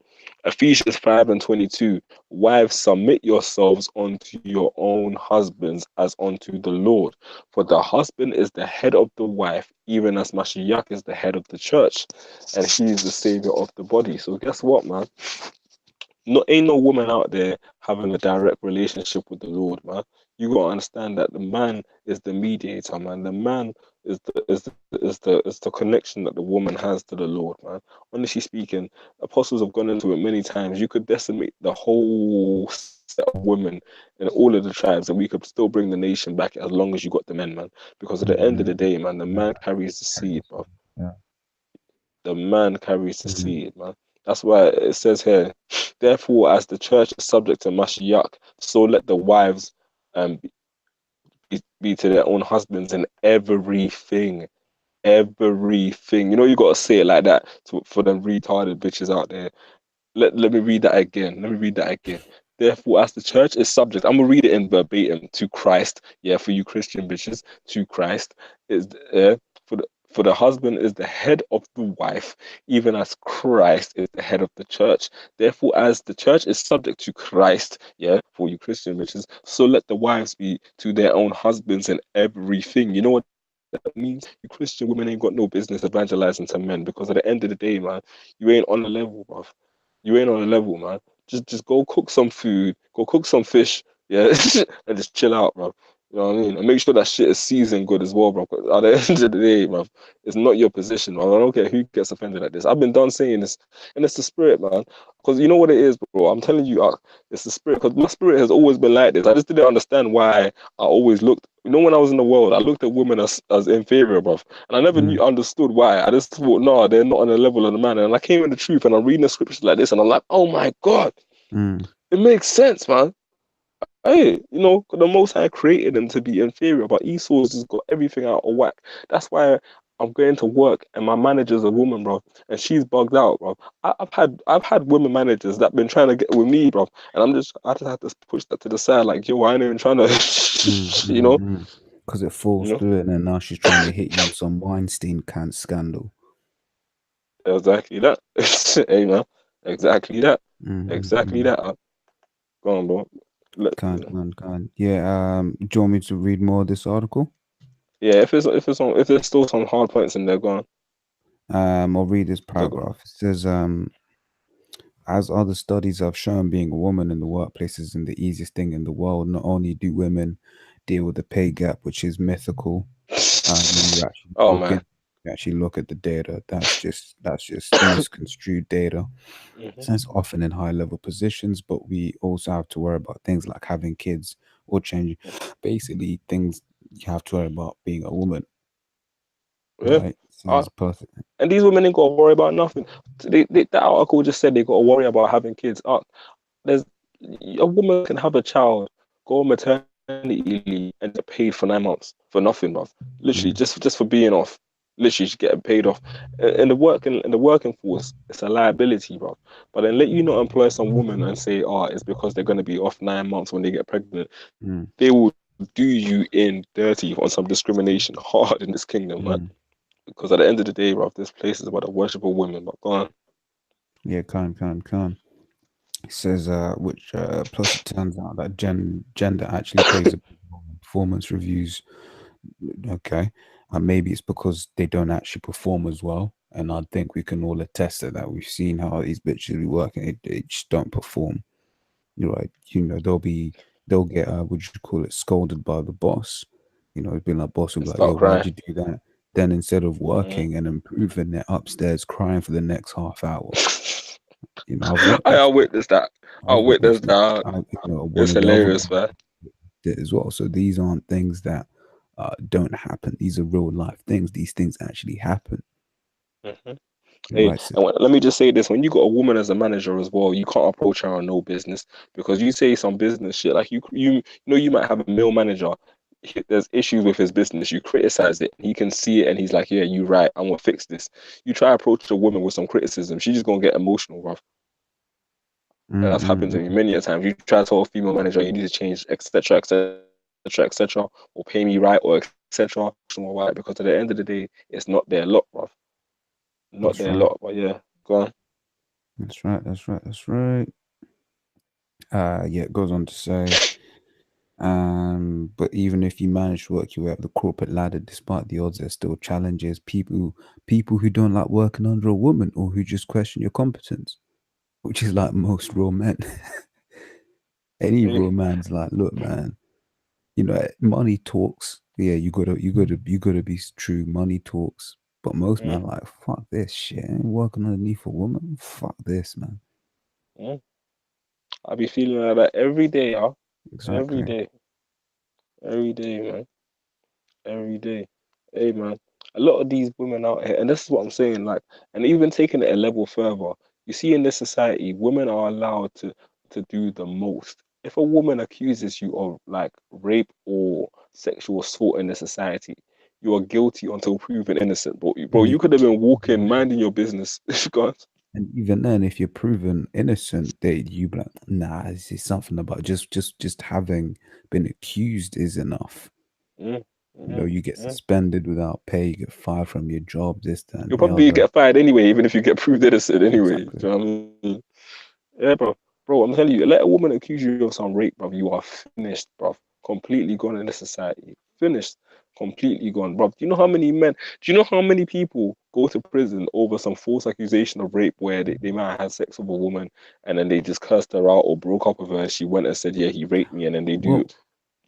Ephesians 5:22. Wives, submit yourselves unto your own husbands as unto the Lord. For the husband is the head of the wife, even as Mashiach is the head of the church, and he is the savior of the body. So guess what, man? No, ain't no woman out there having a direct relationship with the Lord, man. You gotta understand that the man is the mediator, man. The man is the connection that the woman has to the Lord, man. Honestly speaking, apostles have gone into it many times. You could decimate the whole set of women in all of the tribes, and we could still bring the nation back as long as you got the men, man. Because at the end of the Mm, day, man, the yeah, man carries the seed, bro. yeah. The man carries the Mm, seed, man. That's why it says here, therefore, as the church is subject to Mashiach, so let the wives be to their own husbands in everything. Everything. You know, you got to say it like that for them retarded bitches out there. Let me read that again. Let me read that again. Therefore, as the church is subject, I'm gonna read it in verbatim to Christ. Yeah, for you Christian bitches, to Christ is for the husband is the head of the wife, even as Christ is the head of the church. Therefore, as the church is subject to Christ, yeah, for you Christian bitches, so let the wives be to their own husbands in everything. You know what that means? You Christian women ain't got no business evangelizing to men because at the end of the day, man, you ain't on the level, bruv. You ain't on a level, man. Just go cook some food, go cook some fish, yeah, and just chill out, bro. You know what I mean? And make sure that shit is seasoned good as well, bro. 'Cause at the end of the day, bro, it's not your position, man. I don't care who gets offended at this. I've been done saying this, and it's the spirit, man. Because you know what it is, bro. I'm telling you, it's the spirit. Because my spirit has always been like this. I just didn't understand why I always looked. You know, when I was in the world, I looked at women as inferior, bro. And I never mm, knew understood why. I just thought, no, they're not on the level of the man. And I came in the truth and I'm reading the scriptures like this, and I'm like, oh my God, mm. it makes sense, man. Hey, you know, the Most High created them to be inferior, but Esau's just got everything out of whack. That's why I'm going to work and my manager's a woman, bro, and she's bugged out, bro. I've had women managers that been trying to get with me, bro, and I just have to push that to the side, like, yo, I ain't even trying Mm, to, you mm, know, mm. Because it you falls know, through, and then now she's trying to hit you with some Weinstein can scandal. exactly that. Hey, man, exactly that, Mm, exactly mm. that. Go on, bro. Let, Can't. Yeah. Do you want me to read more of this article? yeah, if there's still some hard points in there, go on. I'll read this So go. paragraph. It says, as other studies have shown, being a woman in the workplace isn't the easiest thing in the world. Not only do women deal with the pay gap, which is mythical, when Oh man. you actually look at the data, that's just misconstrued data. Hmm. Since often in high level positions, but we also have to worry about things like having kids or changing. Basically, things you have to worry about being a woman, Yeah. right? Uh, Says perfect. and these women ain't got to worry about nothing. That article just said they got to worry about having kids. There's a woman can have a child, go on maternity leave, and get paid for 9 months for nothing, bruv. Literally, Mm, just for being off. Literally, she's getting paid off. In the working force, it's a liability, bruv. But then let you not employ some woman and say, oh, it's because they're gonna be off 9 months when they get pregnant. mm, They will do you in dirty on some discrimination hard in this kingdom, man. mm. Because at the end of the day, bro, this place is about the worship of women. But go on. Yeah, can. It says, which plus it turns out that gender actually plays a big role in performance reviews. Okay, and maybe it's because they don't actually perform as well. And I think we can all attest to that. We've seen how these bitches be working; they just don't perform. You're right. They'll get would you call it, scolded by the boss. It's been like boss will And be like, start yo, why'd crying. you do that? Then instead of Mm. working and improving, they're upstairs crying for the next half hour. I've I witnessed that. witnessed that. I I've witnessed witnessed that. that. One It's of the other hilarious, ones man. did as well. So these aren't things that don't happen. These are real life things. These things actually happen. Hmm. Hey, Right. So, and let me just say this: when you got a woman as a manager as well, you can't approach her on no business because you say some business shit. Like you know, you might have a male manager. there's issues with his business, you criticize it, he can see it, and he's like, yeah, you right, I'm gonna fix this. You try to approach a woman with some criticism, she's just gonna get emotional, bro. And that's happened to me Mm-mm-mm. many a time. You try to tell a female manager you need to change, etc., etc., or pay me right, or etc. Why? Because at the end of the day, it's not their lot, bro. Not That's their right. lot. But yeah, go on. That's right. That's right. That's right. Yeah, it goes on to say, but even if you manage to work your way up the corporate ladder, despite the odds, there's still challenges. People who don't like working under a woman or who just question your competence, which is like most real men. Any Mm, real man's like, look, man, you know, money talks. Yeah, you gotta be true. Money talks. But most mm, men are like, fuck this shit. I ain't working underneath a woman. Fuck this, man. mm. I be feeling like that every day, y'all. Every Exactly. day. Every day, man. Every day. Hey, man. A lot of these women out here, and this is what I'm saying, like, and even taking it a level further, you see in this society, women are allowed to do the most. If a woman accuses you of like rape or sexual assault in the society, you are guilty until proven innocent. Bro, And you could have been walking, minding your business. God. And even then, if you're proven innocent, you be like, nah, it's something about just having been accused is enough. Mm, You know, mm, you get mm. suspended without pay, you get fired from your job, this, that, and You'll the probably other. get fired anyway, even if you get proved innocent anyway. Exactly. Do you know what I mean? Yeah, bro. Bro, I'm telling you, let a woman accuse you of some rape, bro. You are finished, bro. Completely gone in the society. Finished. Completely gone, bro. Do you know how many men, do you know how many people go to prison over some false accusation of rape where they might have had sex with a woman and then they just cursed her out or broke up with her and she went and said, yeah, he raped me, and then they do.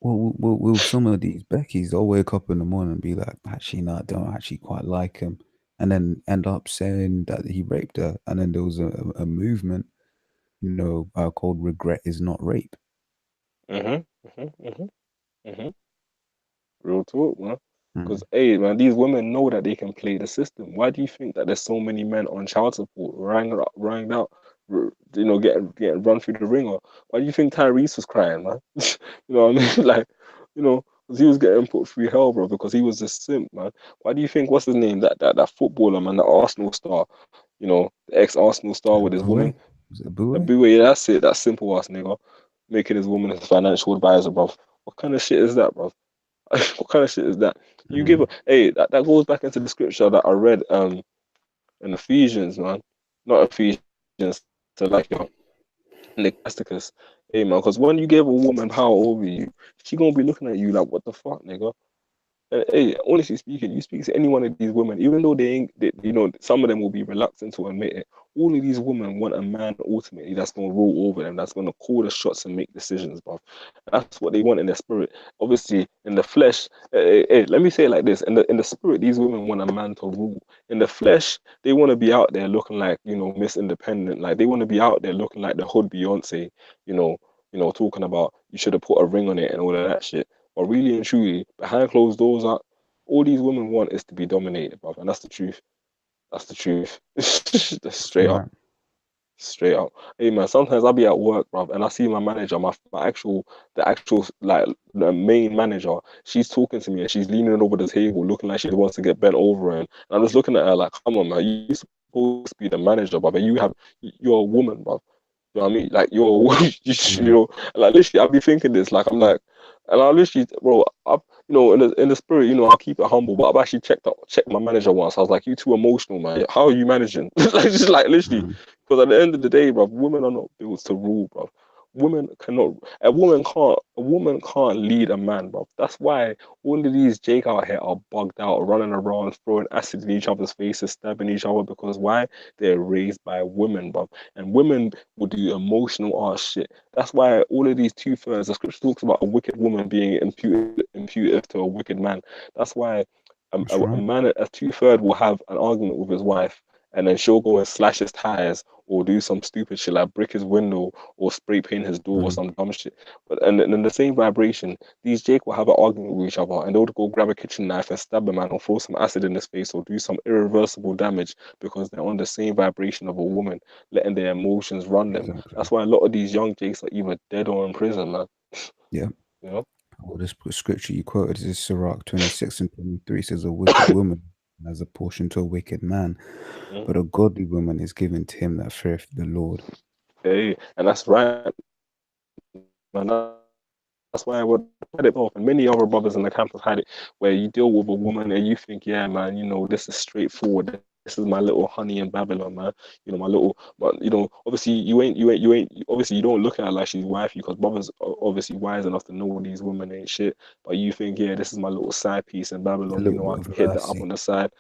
Well, with some of these Beckys, they'll wake up in the morning and be like, actually, no, I don't actually quite like him. And then end up saying that he raped her. And then there was a movement, called Regret is Not Rape. Mm-hmm, mm-hmm, mm-hmm, mm-hmm. Real talk, man. Because, Mm. hey, man, these women know that they can play the system. Why do you think that there's so many men on child support, rang out, getting run through the ringer? Why do you think Tyrese was crying, man? You know what I mean? Like, you know, because he was getting put through hell, bro, because he was a simp, man. Why do you think, what's his name, that footballer, man, the Arsenal star, the ex-Arsenal star with his woman, Boué? Was it a Boué? yeah, that's it, that simple ass nigga, making his woman his financial advisor, bro. What kind of shit is that, bro? What kind of shit is that? You give Mm. a hey, that goes back into the scripture that I read in Ephesians, man. Not Ephesians, to like in the Ecclesiasticus. Hey man, because when you give a woman power over you, she gonna be looking at you like, what the fuck, nigga? Hey, honestly speaking, you speak to any one of these women, even though they ain't, some of them will be reluctant to admit it. All of these women want a man ultimately that's gonna rule over them, that's gonna call the shots and make decisions, bruv. That's what they want in their spirit. Obviously, in the flesh, let me say it like this: in the spirit, these women want a man to rule. In the flesh, they want to be out there looking like Miss Independent, like they want to be out there looking like the hood Beyonce, you know, talking about you should have put a ring on it and all of that shit. But really and truly, behind closed doors, all these women want is to be dominated, bruv. And that's the truth. That's the truth. That's That's straight up. right. Straight up. Hey man, sometimes I'll be at work, bruv, and I see my manager, the actual, like, the main manager, she's talking to me and she's leaning over the table looking like she wants to get bent over. And I'm just looking at her like, come on, man, you're supposed to be the manager, bruv, and you're a woman, bruv. You know what I mean? Like Mm. like literally, I'll be thinking this, like I'm like, and I literally, bro, in the spirit, I'll keep it humble. But I've actually checked my manager once. I was like, you too emotional, man. How are you managing? Like just like literally, Mm. because at the end of the day, bro, women are not built to rule, bro. Women cannot. A woman can't lead a man, bro. That's why all of these Jake out here are bugged out, running around, throwing acid in each other's faces, stabbing each other. Because why? They're raised by women, bro. And women will do emotional ass shit. That's why all of these two-thirds, the scripture talks about a wicked woman being imputed to a wicked man. That's why That's a right. man, a two-third, will have an argument with his wife, and then she'll go and slash his tires or do some stupid shit like brick his window or spray paint his door or Mm. some dumb shit. But and in the same vibration, these Jake will have an argument with each other, and they'll go grab a kitchen knife and stab a man or throw some acid in his face or do some irreversible damage because they're on the same vibration of a woman, letting their emotions run them. Exactly. That's why a lot of these young Jakes are either dead or in prison, man. Yeah. You know? Well, this scripture you quoted is Sirach 26 and 23 says, a wicked woman has a portion to a wicked man, Mm. but a godly woman is given to him that feareth the Lord. Hey, and that's right, man. That's why I would had it off, and many other brothers in the campus had it, where you deal with a woman and you think, yeah, man, this is straightforward. This is my little honey in Babylon, man. My little, but obviously obviously you don't look at her like she's wifey, because brothers are obviously wise enough to know these women ain't shit. But you think, yeah, this is my little side piece in A Babylon. little I bit can of hit that up on mercy. the side,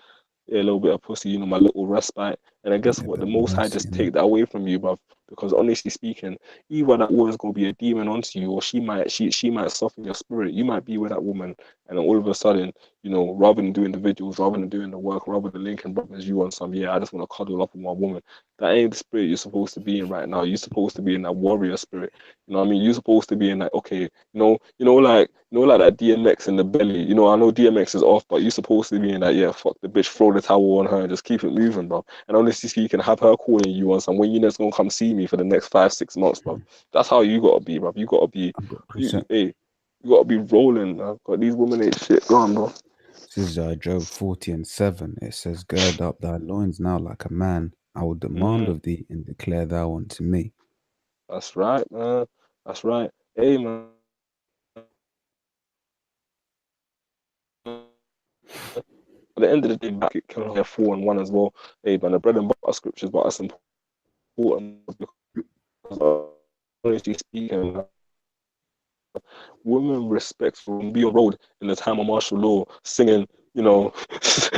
yeah, a little bit of pussy, my little respite. And I guess A what, bit the of Most High mercy just in it. take that away from you, bruv. Because honestly speaking, either that woman's gonna be a demon onto you, or she might soften your spirit. You might be with that woman, and then all of a sudden, rather than doing the videos, rather than doing the work, rather than linking brothers, you want some, yeah, I just want to cuddle up with my woman. That ain't the spirit you're supposed to be in right now. You're supposed to be in that warrior spirit. You know what I mean? You're supposed to be in that, okay, like that DMX in the belly. I know DMX is off, but you're supposed to be in that, yeah, fuck the bitch, throw the towel on her and just keep it moving, bro. And honestly speaking, have her calling you on some, when you gonna come see me for the next 5-6 months, bro. That's how you gotta be, bro. You gotta be, hey, you gotta be rolling, man. Got these women ain't shit. Go on, bro. This is Job 40 and 7. It says, gird up thy loins now like a man. I will demand Mm, of thee and declare thou unto me. that's right, man. That's right. Hey, man. At the end of the day, back it can have 4 and 1 as well. Hey, man, the bread and butter scriptures, but that's important because honestly speaking, women respect from be on road in the time of martial law, singing,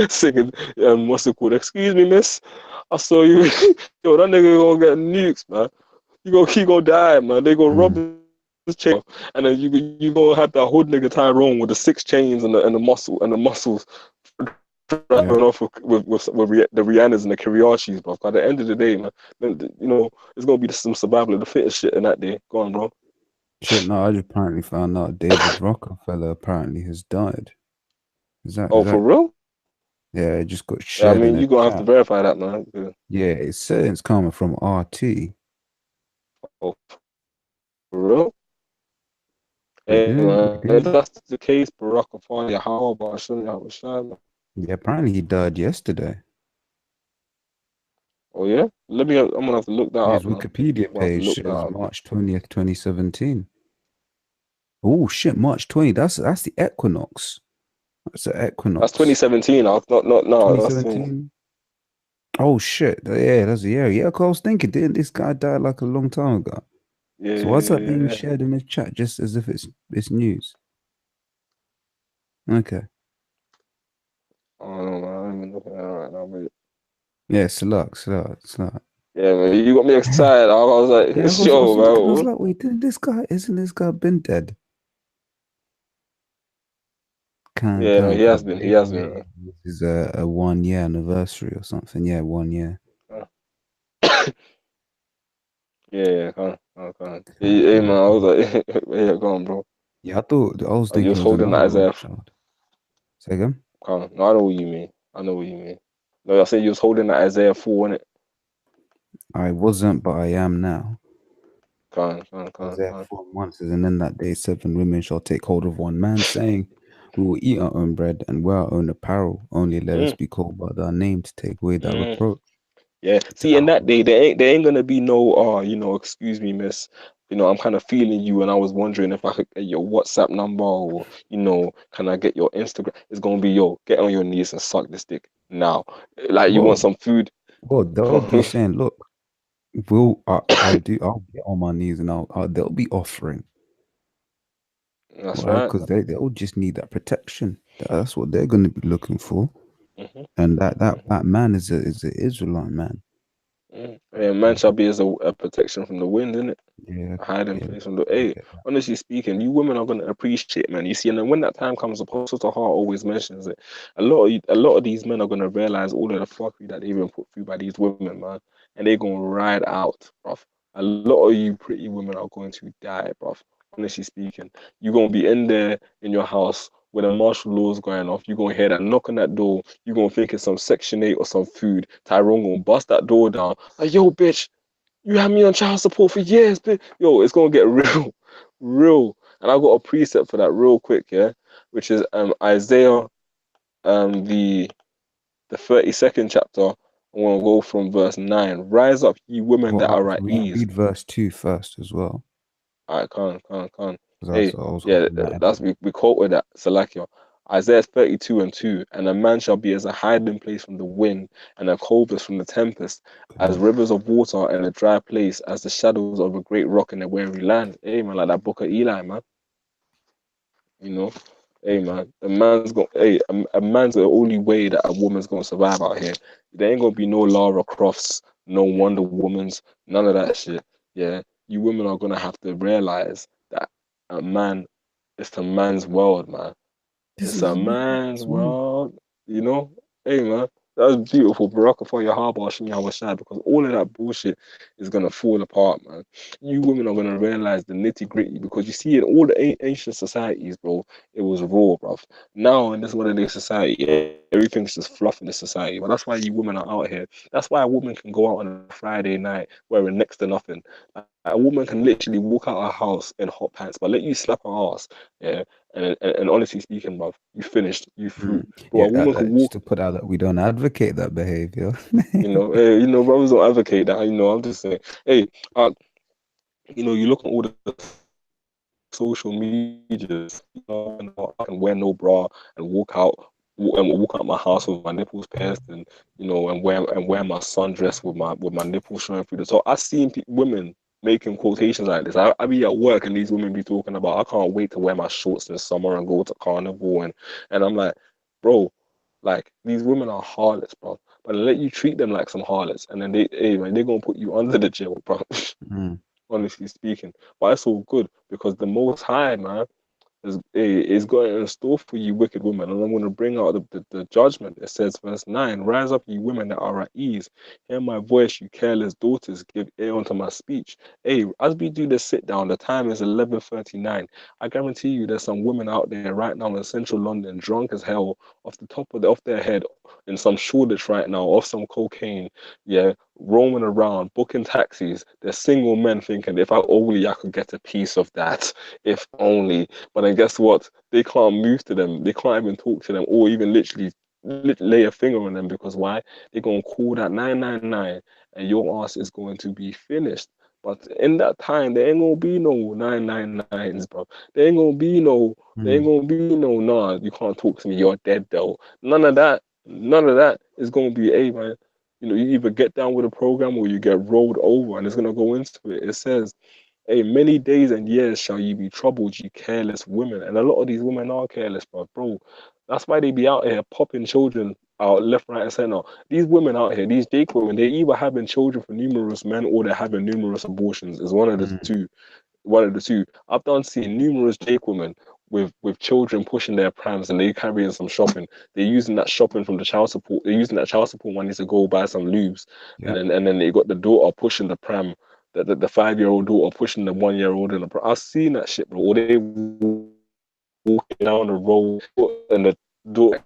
singing, what's it called? Excuse me, miss. I saw you. Yo, that nigga gonna get nukes, man. He gonna die, man. They gonna rob Mm. his chain, and then you gonna have that hood nigga Tyrone with the 6 chains and the muscles Yeah. off the Rihannas and the Kiriashis, bro. At the end of the day, man, it's gonna be some survival of the fittest shit in that day. Go on, bro. Shit, no, I just apparently found out David Rockefeller apparently has died. Is Oh, for that? real? Yeah, it just got Yeah, I shared in mean, a you gonna have to chat. verify that, man. Yeah. Yeah, it said it's coming from RT. Oh, for real? We Hey, didn't, we man, if didn't. that's the case, Barack Obama, how about shouldn't have a shine? Yeah, apparently he died yesterday. Oh yeah, I'm gonna have to look that His up, man. Wikipedia I'm gonna have to page look that says up. March 20th, 2017. Oh shit, March 20. That's the equinox. That's the That's equinox. 2017. I was not no. That's 2017. Oh shit. Yeah, that's a year. Yeah, 'cause I was thinking, didn't this guy die like a long time ago? yeah, So why's that being yeah. shared in the chat just as if it's news? Okay. I don't know, man. I'm even looking at it right now, but Yeah, Salak. yeah, man, you got me excited. I was like, Yeah, I was yo, thinking, I was man. like, wait, didn't this guy, isn't this guy been dead? Yeah, no, he has been. He has been. Maybe this is a 1 year anniversary or something. Yeah, 1 year. Yeah, come on. Hey, man, Can't. I was like, yeah, go on, bro. Yeah, I was You thinking was it was holding another that Isaiah. Rothschild. Say again? Come on. No, I know what you mean. I know what you mean. No, I said you was holding that Isaiah 4 in it. I wasn't, but I am now. Come Isaiah on. 4:1 says, and in that day 7 women shall take hold of one man, saying, we will eat our own bread and wear our own apparel. Only let us Mm, be called by thy name to take away that mm. reproach. Yeah. See, in Thou. that day, there ain't gonna be no, excuse me, miss. I'm kind of feeling you, and I was wondering if I could get your WhatsApp number, or can I get your Instagram? It's gonna be, yo, get on your knees and suck this dick now. Like you want Well, some food? well, they'll be saying, look, I'll get on my knees and they'll be offering. That's Why? right. Because they'll just need that protection. That's what they're going to be looking for. hmm And that that hmm that man is a Israelite man. And man shall be as a protection from the wind, innit? Yeah, A hiding yeah, place from the. I Hey, get that. honestly speaking, you women are gonna appreciate, man. You see, and then when that time comes, Apostle to Heart always mentions it. A lot of these men are gonna realize all of the fuckery that they've been put through by these women, man, and they're gonna ride out, bruv. A lot of you pretty women are going to die, bruv. Honestly speaking, you're gonna be in there in your house when a martial law's going off. You're gonna hear that knock on that door. You're gonna think it's some Section 8 or some food. Tyrone gonna bust that door down. Like, yo, bitch, you had me on child support for years, but yo, it's gonna get real, real. And I got a precept for that real quick, yeah, which is Isaiah the 32nd chapter. I want to go from verse 9. Rise up, ye women that Well, are at ease. read verse 2 first as well, I can't. because Hey, I was yeah, hoping that. that's we quoted that. Salakia. Isaiah 32 and 2. And a man shall be as a hiding place from the wind, and a covert from the tempest, as rivers of water in a dry place, as the shadows of a great rock in a weary land. Hey, man, like that book of Eli, man. You know, hey man, a man's the only way that a woman's gonna survive out here. There ain't gonna be no Lara Crofts, no Wonder Womans, none of that shit. Yeah, you women are gonna have to realize that a man, it's a man's world, man. This It's a is man's as well. world, you know? Hey man, that was beautiful. Baraka for your harbor, Shimi Hawashai, because all of that bullshit is gonna fall apart, man. You women are gonna realize the nitty gritty because you see in all the ancient societies, bro, it was raw, bro. Now in this modern day society, everything's just fluff in this society. But that's why you women are out here. That's why a woman can go out on a Friday night wearing next to nothing. Like, a woman can literally walk out her house in hot pants, but let you slap her ass, yeah, and honestly speaking, bruv, you finished, you through. Bro, a Yeah, woman can just walk, to put out that we don't advocate that behavior. brothers don't advocate that. I'm just saying, hey, you look at all the social medias, I can wear no bra and walk out my house with my nipples pierced, and wear my sundress with my nipples showing through the top. I've seen women making quotations like this. I be at work and these women be talking about, I can't wait to wear my shorts in summer and go to carnival, and I'm like, bro, like these women are harlots, bro. But I let you treat them like some harlots, and then they're gonna put you under the jail, bro. Mm. Honestly speaking. But it's all good because the Most High, man, is got it in store for you, wicked women. And I'm going to bring out the judgment. It says, verse 9, rise up, you women that are at ease. Hear my voice, you careless daughters. Give ear unto my speech. Hey, as we do this sit down, the time is 11:39. I guarantee you there's some women out there right now in central London, drunk as hell, off the top of off their head, in some Shoreditch right now, off some cocaine, yeah, roaming around, booking taxis. There's single men thinking, if I could get a piece of that, if only. But then guess what? They can't move to them. They can't even talk to them or even literally lay a finger on them because why? They're going to call that 999 and your ass is going to be finished. But in that time, there ain't gonna be no 999s, bro. There ain't Mm. gonna be no, nah, you can't talk to me, you're dead though. None of that is gonna be, hey man, you either get down with a program or you get rolled over, and it's gonna go into it. It says, hey, many days and years shall you be troubled, you careless women. And a lot of these women are careless, bro. That's why they be out here popping children out left, right, and center. These women out here, these Jake women, they either having children for numerous men or they're having numerous abortions. Is one of the Mm. two. One of the two. I've done seen numerous Jake women with children pushing their prams and they carrying some shopping. They're using that shopping from the child support. They're using that child support money to go buy some lubes, and Yeah. then they got the daughter pushing the pram, the 5-year-old daughter pushing the 1-year-old in the pram. I've seen that shit, bro. Or they walking down the road and the daughter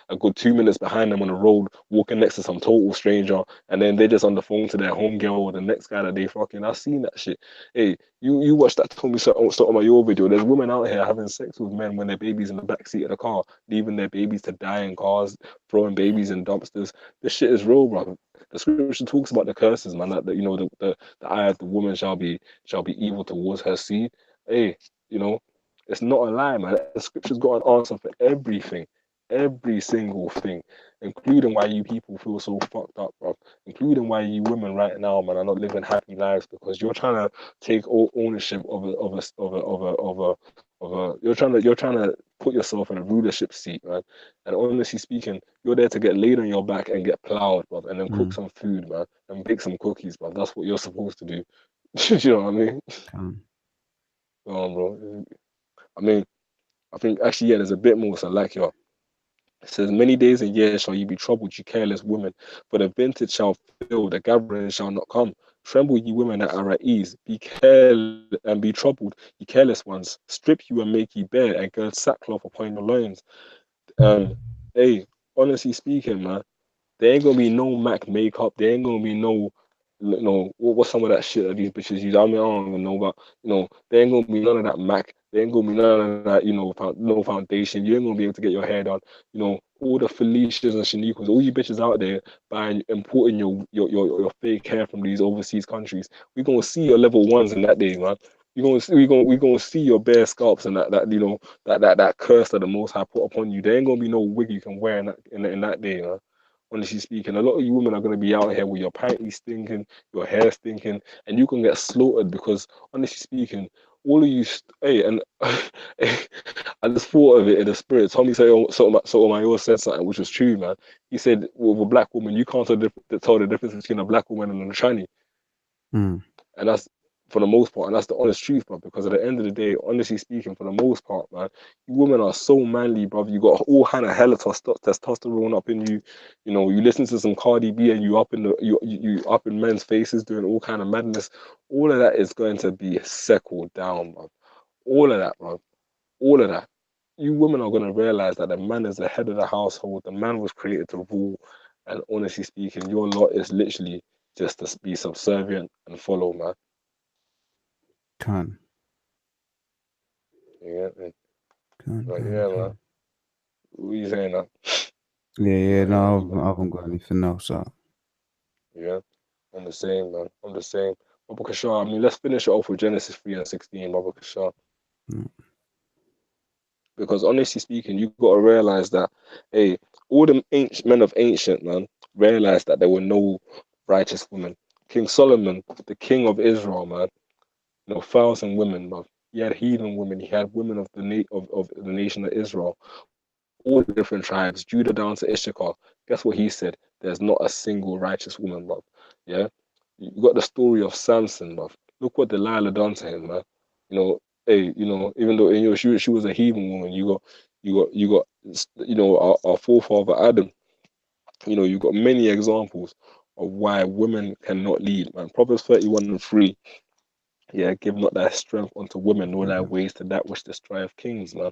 a good 2 minutes behind them on the road, walking next to some total stranger, and then they're just on the phone to their homegirl or the next guy that they fucking. I've seen that shit. Hey, you watch that Tommy Sotomayor video. There's women out here having sex with men when their baby's in the back seat of the car, leaving their babies to die in cars, throwing babies in dumpsters. This shit is real, bro. The scripture talks about the curses, man. That the eye of the woman shall be evil towards her seed. Hey, you know, it's not a lie, man. The scripture's got an answer for everything, every single thing, including why you people feel so fucked up, bro. Including why you women right now, man, are not living happy lives because you're trying to take all ownership you're trying to put yourself in a rulership seat, man. And honestly speaking, you're there to get laid on your back and get plowed, bro, and then cook Mm. some food, man, and bake some cookies, bro. That's what you're supposed to do. You know what I mean? Um, Bro. I mean, I think actually, yeah, there's a bit more. So, like, yo, it says, many days and years shall you be troubled, you careless women, for the vintage shall fail, the gathering shall not come. Tremble, ye women that are at ease. Be careless and be troubled, ye careless ones. Strip you and make ye bare, and gird sackcloth upon your loins. Um, hey, honestly speaking, man, there ain't gonna be no Mac makeup. There ain't gonna be no you know, what's some of that shit that these bitches use? I mean, I don't even know, but you know, there ain't gonna be none of that Mac. There ain't gonna be none of that, you know, no foundation. You ain't gonna be able to get your hair done. You know, all the Felicias and Shaniquas, all you bitches out there buying, importing your fake hair from these overseas countries. We gonna see your level ones in that day, man. We gonna see your bare scalps and that you know that curse that the Most High put upon you. There ain't gonna be no wig you can wear in that day, man. Honestly speaking, a lot of you women are gonna be out here with your panties stinking, your hair stinking, and you can get slaughtered because, honestly speaking, all of you, hey, and I just thought of it in the spirit. Tommy said, Sotomayor said something which was true, man. He said, with a black woman, you can't tell the difference between a black woman and a tranny. Mm. And that's for the most part, and that's the honest truth, bro. Because at the end of the day, honestly speaking, for the most part, man, you women are so manly, bro. You got all kind of hella testosterone up in you. You know, you listen to some Cardi B, and you up in you up in men's faces doing all kind of madness. All of that is going to be settled down, bro. All of that, bro. All of that. You women are gonna realize that the man is the head of the household. The man was created to rule, and honestly speaking, your lot is literally just to be subservient and follow, man. Can, Yeah, can, but can, yeah, man. can. What you saying now? Yeah, yeah. Yeah, man. No, I haven't got anything else out. Yeah, I'm the same, man. I'm the same. Baba Kashar, I mean, let's finish it off with Genesis 3 and 16, Baba Kashar. Mm. Because honestly speaking, you got to realize that, hey, all the ancient men of ancient, man, realized that there were no righteous women. King Solomon, the king of Israel, man, you know, 1,000 women, man. He had heathen women. He had women of of the nation of Israel, all the different tribes, Judah down to Issachar. Guess what he said? There's not a single righteous woman, bruv. Yeah? You got the story of Samson, bruv. Look what Delilah done to him, man. You know, hey, you know, even though you know she was a heathen woman, you got you know our forefather Adam. You know, you got many examples of why women cannot lead, man. Proverbs 31 and 3. Yeah, give not thy strength unto women, nor thy ways to that which destroyeth kings, man.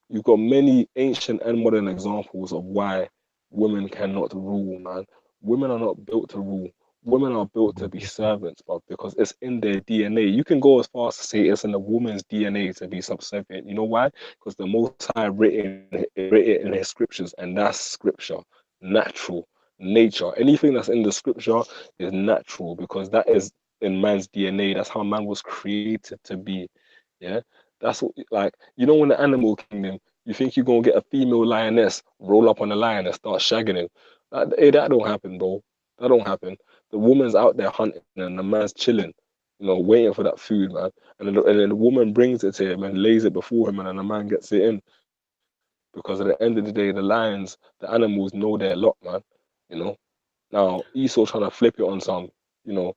You've got many ancient and modern examples of why women cannot rule, man. Women are not built to rule. Women are built to be servants, but because it's in their DNA. You can go as far as to say it's in a woman's DNA to be subservient. You know why? Because the Most High written in His scriptures, and that's scripture, natural, nature. Anything that's in the scripture is natural because that is in man's DNA. That's how man was created to be. Yeah, that's what like you know in the animal kingdom, you think you're gonna get a female lioness, roll up on a lion and start shagging him. That don't happen, bro. That don't happen. The woman's out there hunting and the man's chilling, you know, waiting for that food, man. And then the woman brings it to him and lays it before him, and then the man gets it in. Because at the end of the day, the lions, the animals know their lot, man. You know. Now Esau trying to flip it on some, you know,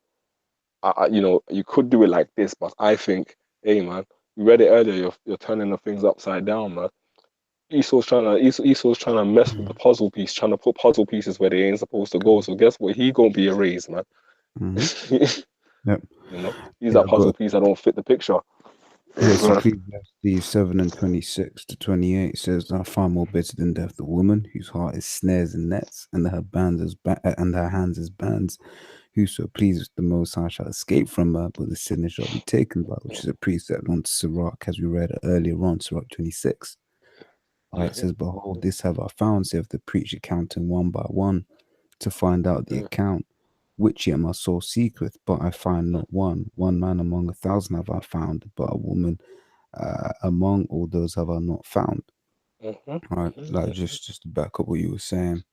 you know, you could do it like this, but I think, hey, man, you read it earlier. You're turning the things upside down, man. Esau's trying to mess with the puzzle piece, trying to put puzzle pieces where they ain't supposed to go. So guess what? He gonna be erased, man. Mm-hmm. You Yep. know, he's Yeah, that I puzzle got. piece that don't fit the picture. Yeah, it's Ecclesiastes 7 and 26 to 28 says, "I find more bitter than death the woman whose heart is snares and nets, and her and her hands as bands. Whoso pleases the Most High shall escape from her, but the sinner shall be taken by," which is a precept on Sirach, as we read earlier on, Sirach 26. It Mhm, says, "Behold, this have I found," saith the preacher, counting one by one to find out the mhm, account. Which yet my soul seeketh, but I find not one. One man among 1,000 have I found, but a woman among all those have I not found. mhm, Right, mhm, like mhm. just to back up what you were saying.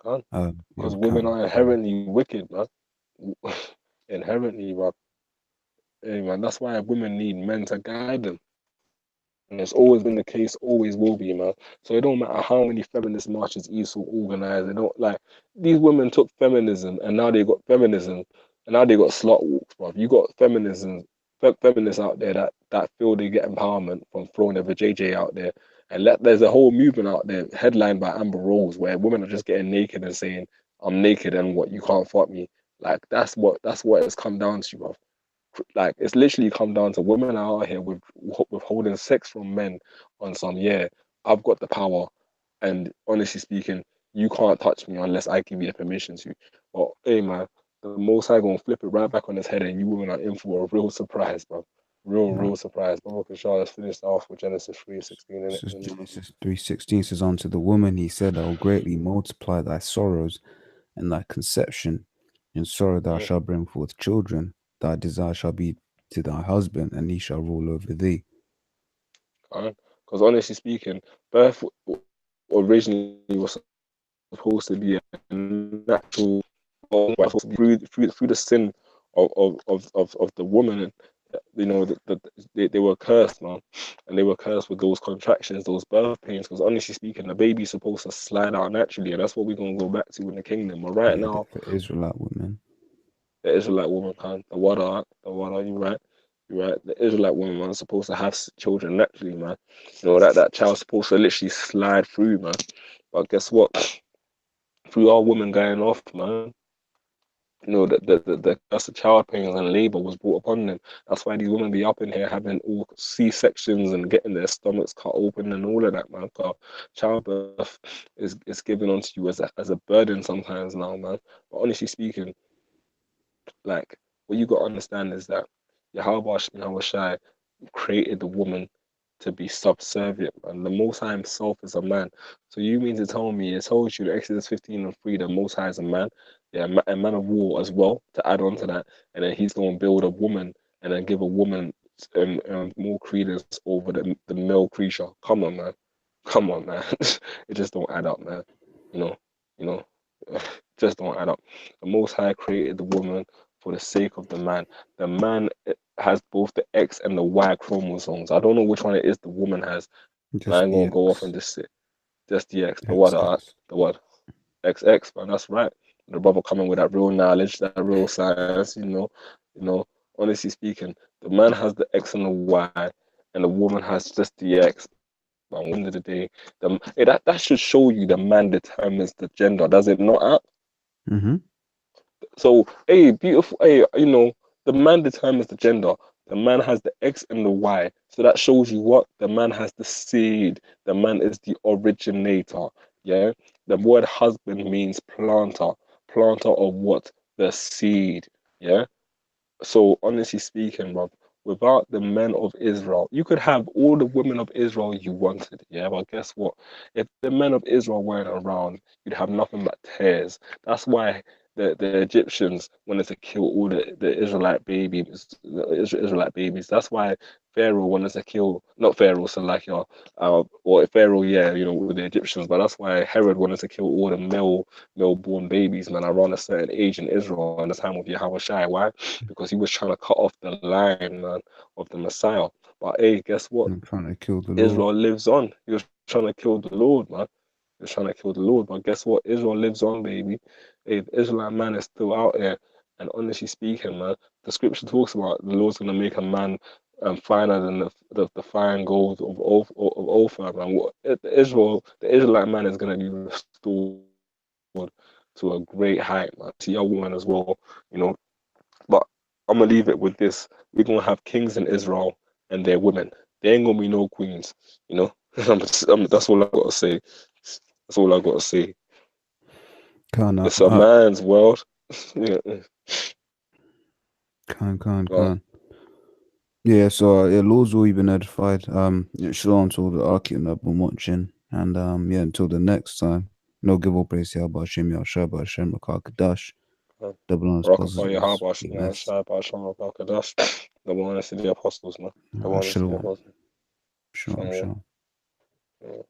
Yeah, Because women can. are inherently wicked, man. Inherently, bro. Hey, man, that's why women need men to guide them. And it's always been the case, always will be, man. So it don't matter how many feminist marches Esau organized. They don't like these women took feminism and now they got feminism and now they got slut walks, bro. You got feminists out there that feel they get empowerment from throwing their JJ out there. And there's a whole movement out there, headlined by Amber Rose, where women are just getting naked and saying, "I'm naked and what you can't fuck me." Like that's what it's come down to, bro. Like it's literally come down to women are out here with withholding sex from men on some, yeah, I've got the power, and honestly speaking, you can't touch me unless I give you the permission to. But hey, man, the Most High gonna flip it right back on his head, and you women are in for a real surprise, bro. Real surprise. But okay, Charles finished off with Genesis 3:16 in This is it. Genesis 3:16 says, unto the woman he said, I will greatly multiply thy sorrows and thy conception. In sorrow thou shalt bring forth children. Thy desire shall be to thy husband, and he shall rule over thee. Because honestly speaking, birth originally was supposed to be a natural through the sin of the woman. You know, they were cursed, man, and they were cursed with those contractions, those birth pains. Because honestly speaking, the baby's supposed to slide out naturally, and that's what we're gonna go back to in the kingdom. But right now, for Israelite women, the Israelite woman can't. The water. You're right. You're right. The Israelite woman, man, is supposed to have children naturally, man. You know that child's supposed to literally slide through, man. But guess what? Through our women going off, man. You know, the curse of child pains and labor was brought upon them. That's why these women be up in here having all C-sections and getting their stomachs cut open and all of that, man. Because childbirth is given onto you as a burden sometimes now, man. But honestly speaking, like, what you got to understand is that Yahweh Shai created the woman to be subservient, and the Most High himself is a man. So you mean to tell me, it told you in Exodus 15:3, the Most High is a man, yeah, a man of war as well, to add on to that, and then he's going to build a woman and then give a woman more credence over the male creature. Come on, man. Come on, man. It just don't add up, man. You know, you know, just don't add up. The Most High created the woman for the sake of the man. The man has both the X and the Y chromosomes. I don't know which one it is the woman has. I just ain't the gonna go off X, and just sit. Just the X. XX. The what? XX, man. That's right. The brother coming with that real knowledge, that real science. You know. Honestly speaking, the man has the X and the Y, and the woman has just the X. But at the end of the day, that should show you the man determines the gender, does it not? Mm-hmm. So, hey, beautiful, hey, the man determines the gender. The man has the X and the Y. So that shows you what? The man has the seed. The man is the originator. Yeah. The word husband means planter. Planter of what? The seed. Yeah. So honestly speaking, Rob, without the men of Israel, you could have all the women of Israel you wanted, yeah. But guess what? If the men of Israel weren't around, you'd have nothing but tears. That's why the Egyptians wanted to kill all the Israelite babies, Israelite babies. That's why Pharaoh wanted to kill, not Pharaoh, so like or Pharaoh, yeah, with the Egyptians. But that's why Herod wanted to kill all the male-born babies, man, around a certain age in Israel in the time of Yahweh Shai. Why? Because he was trying to cut off the line, man, of the Messiah. But hey, guess what? I'm trying to kill the Lord. Israel lives on. He was trying to kill the Lord, man. He was trying to kill the Lord. But guess what? Israel lives on, baby. Hey, the Israelite man is still out there. And honestly speaking, man, the scripture talks about the Lord's going to make a man finer than the fine gold of Ophir, man. The Israelite man is going to be restored to a great height, man. To your woman as well, you know. But I'm gonna leave it with this. We're gonna have kings in Israel and their women. There ain't gonna be no queens, you know. That's all I gotta say. That's all I gotta say. Can't, It's a man's world. Yeah. Well, can't. Yeah, so yeah, Lord's all you've been edified. Yeah, shalom to all the Archie that have been watching. And yeah, until the next time. No give all praise to Yahweh Hashem, Yahshua, Hashem, Makakadash. Double honors Rockabye positives. Yahweh Be Shem blessed. Shai B'Shem Kadash. The one is the apostles, man. The one is the Shalom. apostles. Shalom, shalom. Yeah.